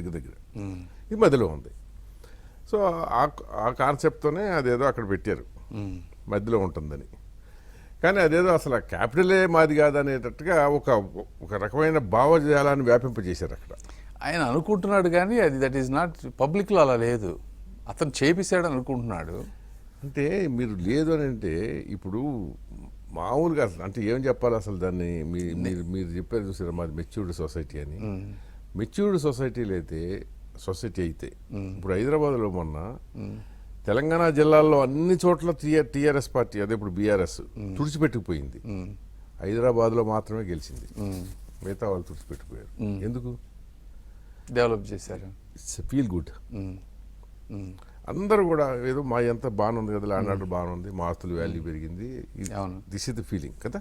[SPEAKER 2] ఇది మధ్యలో ఉంది. సో ఆ కాన్సెప్ట్తోనే అదేదో అక్కడ పెట్టారు, మధ్యలో ఉంటుందని. కానీ అదేదో అసలు క్యాపిటలే మాది కాదనేటట్టుగా ఒక రకమైన భావజాలాన్ని వ్యాపింపజేశారు అక్కడ.
[SPEAKER 3] ఆయన అనుకుంటున్నాడు కానీ అది దట్ ఈస్ నాట్ పబ్లిక్లో అలా లేదు. అతను చేపిస్తాడని అనుకుంటున్నాడు.
[SPEAKER 2] అంటే మీరు లేదు అని అంటే ఇప్పుడు మామూలుగా అసలు అంటే ఏం చెప్పాలి అసలు దాన్ని? మీరు చెప్పారు చూసారా, మాది మెచ్యూర్డ్ సొసైటీ అని. మెచ్యూర్డ్ సొసైటీ అయితే ఇప్పుడు హైదరాబాద్లో మొన్న తెలంగాణ జిల్లాల్లో అన్ని చోట్ల టీఆర్ఎస్ పార్టీ, అదే ఇప్పుడు బీఆర్ఎస్ తుడిచిపెట్టుకుపోయింది. హైదరాబాద్లో మాత్రమే గెలిచింది, మిగతా వాళ్ళు తుడిచిపెట్టుకుపోయారు. ఎందుకు?
[SPEAKER 3] డెవలప్ చేశారు.
[SPEAKER 2] It's feel good. అందరూ కూడా ఏదో మా ఎంత బాగుంది కదా, ల్యాండ్ ఆర్డర్ బాగుంది, మా ఆస్తుల వాల్యూ పెరిగింది, దిస్ ఇస్ ద ఫీలింగ్ కదా.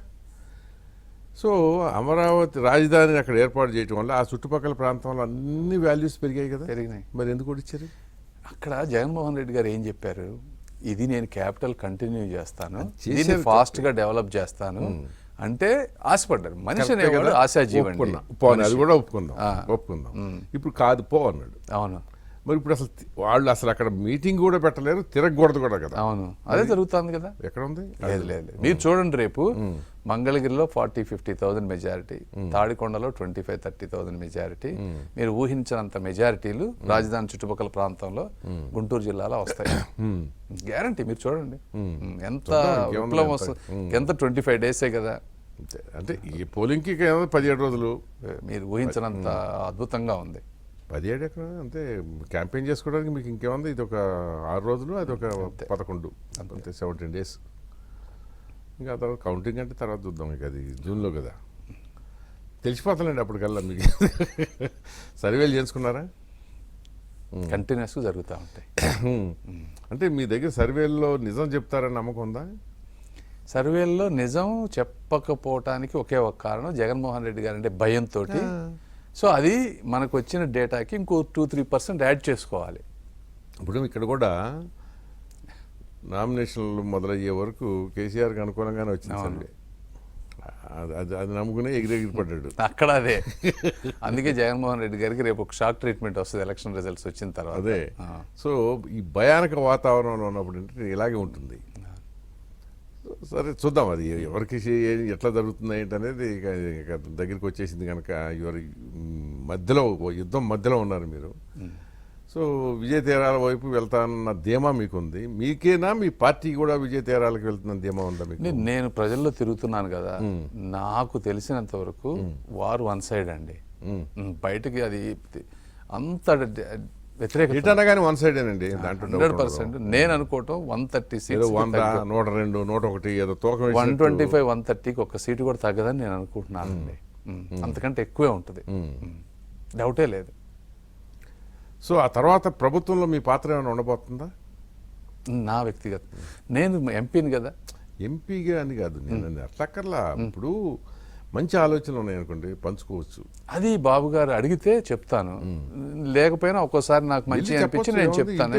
[SPEAKER 2] సో అమరావతి రాజధానిని అక్కడ ఏర్పాటు చేయడం వల్ల ఆ చుట్టుపక్కల ప్రాంతంలో అన్ని వాల్యూస్ పెరిగాయి కదా.
[SPEAKER 3] పెరిగినాయి.
[SPEAKER 2] మరి ఎందుకు ఇచ్చారు?
[SPEAKER 3] అక్కడ జగన్మోహన్ రెడ్డి గారు ఏం చెప్పారు, ఇది నేను క్యాపిటల్ కంటిన్యూ చేస్తాను, దీన్ని ఫాస్ట్గా డెవలప్ చేస్తాను అంటే ఆశపడ్డారు. మనిషి అనేవాడు ఆశాజీవండి.
[SPEAKER 2] అది కూడా ఒప్పుకుందాం. ఇప్పుడు కాదు పో అన్నాడు.
[SPEAKER 3] అవును.
[SPEAKER 2] మరి ఇప్పుడు అసలు వాళ్ళు అసలు అక్కడ మీటింగ్ కూడా పెట్టలేరు, తిరగకూడదు కూడా కదా.
[SPEAKER 3] అవును, అదే జరుగుతుంది కదా.
[SPEAKER 2] ఎక్కడ ఉంది?
[SPEAKER 3] లేదు. మీరు చూడండి, రేపు మంగళగిరిలో 40-50,000 మెజారిటీ, తాడికొండలో 25-30,000 మెజారిటీ. మీరు ఊహించినంత మెజారిటీలు రాజధాని చుట్టుపక్కల ప్రాంతంలో గుంటూరు జిల్లాలో వస్తాయి. గ్యారంటీ. మీరు చూడండి ఎంత విప్లవం వస్తుంది. ఎంత 25 days కదా.
[SPEAKER 2] అంటే ఈ పోలింగ్కి 17 రోజులు.
[SPEAKER 3] మీరు ఊహించినంత అద్భుతంగా ఉంది.
[SPEAKER 2] 17 ఎక్కడ అంతే. క్యాంపెయిన్ చేసుకోవడానికి మీకు ఇంకేముంది? ఇది ఒక 6 రోజులు, అది ఒక 11 అంతే, 17 days. ఇంకా తర్వాత కౌంటింగ్ అంటే తర్వాత చూద్దాం. ఇక అది జూన్లో కదా, తెలిసిపోతానండి అప్పటికల్లా. మీకు సర్వేలు చేసుకున్నారా?
[SPEAKER 3] కంటిన్యూస్గా జరుగుతూ ఉంటాయి.
[SPEAKER 2] అంటే మీ దగ్గర సర్వేల్లో నిజం చెప్తారని నమ్మకం ఉందా?
[SPEAKER 3] సర్వేల్లో నిజం చెప్పకపోవటానికి ఒకే ఒక కారణం జగన్మోహన్ రెడ్డి గారు అంటే భయంతో. సో అది మనకు వచ్చిన డేటాకి ఇంకో 2-3% యాడ్ చేసుకోవాలి.
[SPEAKER 2] ఇప్పుడు ఇక్కడ కూడా నామినేషన్లు మొదలయ్యే వరకు కేసీఆర్కి అనుకూలంగానే వచ్చింది సర్వే. అది నమ్ముకునే ఎగిరెగిరి పడ్డాడు
[SPEAKER 3] అక్కడ. అదే అందుకే జగన్మోహన్ రెడ్డి గారికి రేపు ఒక షాక్ ట్రీట్మెంట్ వస్తుంది ఎలక్షన్ రిజల్ట్స్ వచ్చిన తర్వాత.
[SPEAKER 2] అదే. సో ఈ భయానక వాతావరణంలో ఉన్నప్పుడు అంటే ఇలాగే ఉంటుంది. సరే చూద్దాం అది ఎవరికి ఎట్లా జరుగుతుంది ఏంటనేది ఇక దగ్గరికి వచ్చేసింది కనుక ఎవరి మధ్యలో యుద్ధం మధ్యలో ఉన్నారు మీరు. సో విజయ తీరాల వైపు వెళ్తానన్న ధీమా మీకుంది. మీకేనా మీ పార్టీ కూడా విజయ తీరాలకు వెళ్తున్న ధీమా ఉందా మీకు?
[SPEAKER 3] నేను ప్రజల్లో తిరుగుతున్నాను కదా, నాకు తెలిసినంత వరకు వారు వన్ సైడ్ అండి. బయటకి అది అంత వ్యతిరేకత
[SPEAKER 2] అనగానే వన్ సైడ్ ఏనండి. దాంట్లో
[SPEAKER 3] 100% నేను అనుకోవటం 136,
[SPEAKER 2] 100, 102, 101 ఏదో తూకం
[SPEAKER 3] 125, 130కి ఒక సీటు కూడా తగ్గదని నేను అనుకుంటున్నానండి. అంతకంటే ఎక్కువే ఉంటుంది, డౌటే లేదు.
[SPEAKER 2] సో ఆ తర్వాత ప్రభుత్వంలో మీ పాత్ర ఏమైనా ఉండబోతుందా?
[SPEAKER 3] నా వ్యక్తిగత నేను ఎంపీని కదా.
[SPEAKER 2] ఎంపీగా అని కాదు, నేను అట్లక్కర్లా. ఇప్పుడు మంచి ఆలోచనలు ఉన్నాయనుకోండి, పంచుకోవచ్చు.
[SPEAKER 3] అది బాబు గారు అడిగితే చెప్తాను, లేకపోయినా ఒక్కోసారి నాకు మంచి అనిపించి నేను చెప్తాను.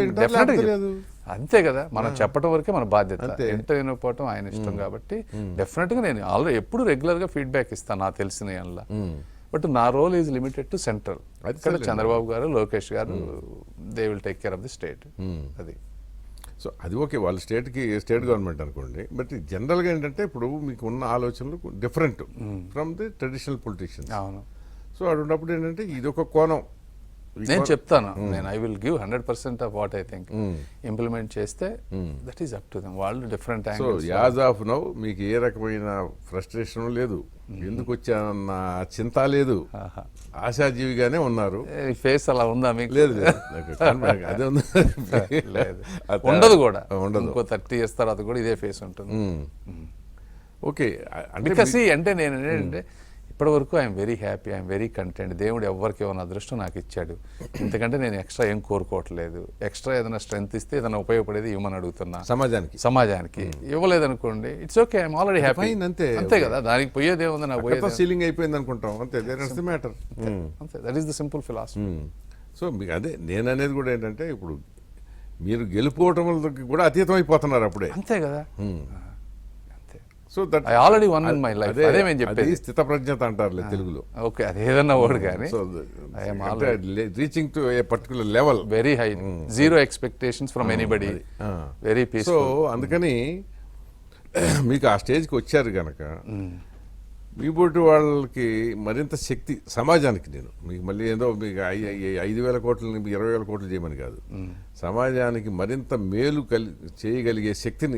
[SPEAKER 3] అంతే కదా, మనం చెప్పడం వరకే మన బాధ్యత. ఎంత వినకపోవటం ఆయన ఇష్టం కాబట్టి డెఫినెట్ గా నేను ఆల్రెడీ ఎప్పుడు రెగ్యులర్ గా ఫీడ్బ్యాక్ ఇస్తాను నాకు తెలిసిన దానిలో. బట్ నా role is limited to central. ఇక్కడ Chandrababu garu, Lokesh garu, they will take care of the state. అది
[SPEAKER 2] సో అది ఓకే, వాళ్ళ స్టేట్ గవర్నమెంట్ అనుకోండి. బట్ జనరల్గా ఏంటంటే ఇప్పుడు మీకు ఉన్న ఆలోచనలు different from the traditional politicians.
[SPEAKER 3] అవును.
[SPEAKER 2] సో అది ఉన్నప్పుడు ఏంటంటే ఇది ఒక కోణం.
[SPEAKER 3] నేను చెప్తాను, నేను I will give 100% of what I think. Implement చేస్తే that is up to them. వాళ్ళు different
[SPEAKER 2] so as of now మీకు ఏ రకమైన ఫ్రస్ట్రేషన్ లేదు, ఎందుకు వచ్చానన్న చింత లేదు, ఆశాజీవిగానే ఉన్నారు.
[SPEAKER 3] ఫేస్ అలా ఉందా మీకు?
[SPEAKER 2] లేదు అదే ఉంది,
[SPEAKER 3] ఉండదు కూడా. ఇంకో 30 years తర్వాత కూడా ఇదే ఫేస్ ఉంటుంది.
[SPEAKER 2] ఓకే.
[SPEAKER 3] అంటే నేను ఏంటంటే ఇప్పటి వరకు I'm very happy, I'm very content. దేవుడు ఎవరికి ఏమైనా అదృష్టం నాకు ఇచ్చాడు. ఇంతకంటే నేను ఎక్స్ట్రా ఏం కోరుకోవట్లేదు. ఎక్స్ట్రా ఏదైనా స్ట్రెంత్ ఇస్తే ఏదైనా ఉపయోగపడేది ఇవ్వమని అడుగుతున్నా సమాజానికి. ఇవ్వలేదనుకోండి, it's okay, I'm already happy. అంతే కదా, దానికి పోయేది ఏముంది, నాకు పోయేది
[SPEAKER 2] సీలింగ్ అయిపోయింది అనుకుంటాం. అంతే, మ్యాటర్.
[SPEAKER 3] అంతే, that is the simple philosophy.
[SPEAKER 2] So మీకు అదే నేను అనేది కూడా ఏంటంటే ఇప్పుడు మీరు గెలుపుకోవటం కూడా అతీతం అయిపోతున్నారు అప్పుడే.
[SPEAKER 3] అంతే కదా.
[SPEAKER 2] So that
[SPEAKER 3] I already one in my life. అదే మేము చెప్పేది
[SPEAKER 2] స్థిత ప్రజ్ఞత అంటారు తెలుగులో.
[SPEAKER 3] ఓకే, అది ఏదన్నా వర్డ్ కానీ
[SPEAKER 2] reaching to a particular level,
[SPEAKER 3] very high, zero expectations from anybody, very peace.
[SPEAKER 2] So అందుకని మీకు ఆ స్టేజ్కి వచ్చారు కనుక మీ బోటి వాళ్ళకి మరింత శక్తి సమాజానికి, నేను మీకు మళ్ళీ ఏదో మీకు 5,000 కోట్లు 20,000 కోట్లు చేయమని కాదు, సమాజానికి మరింత మేలు చేయగలిగే శక్తిని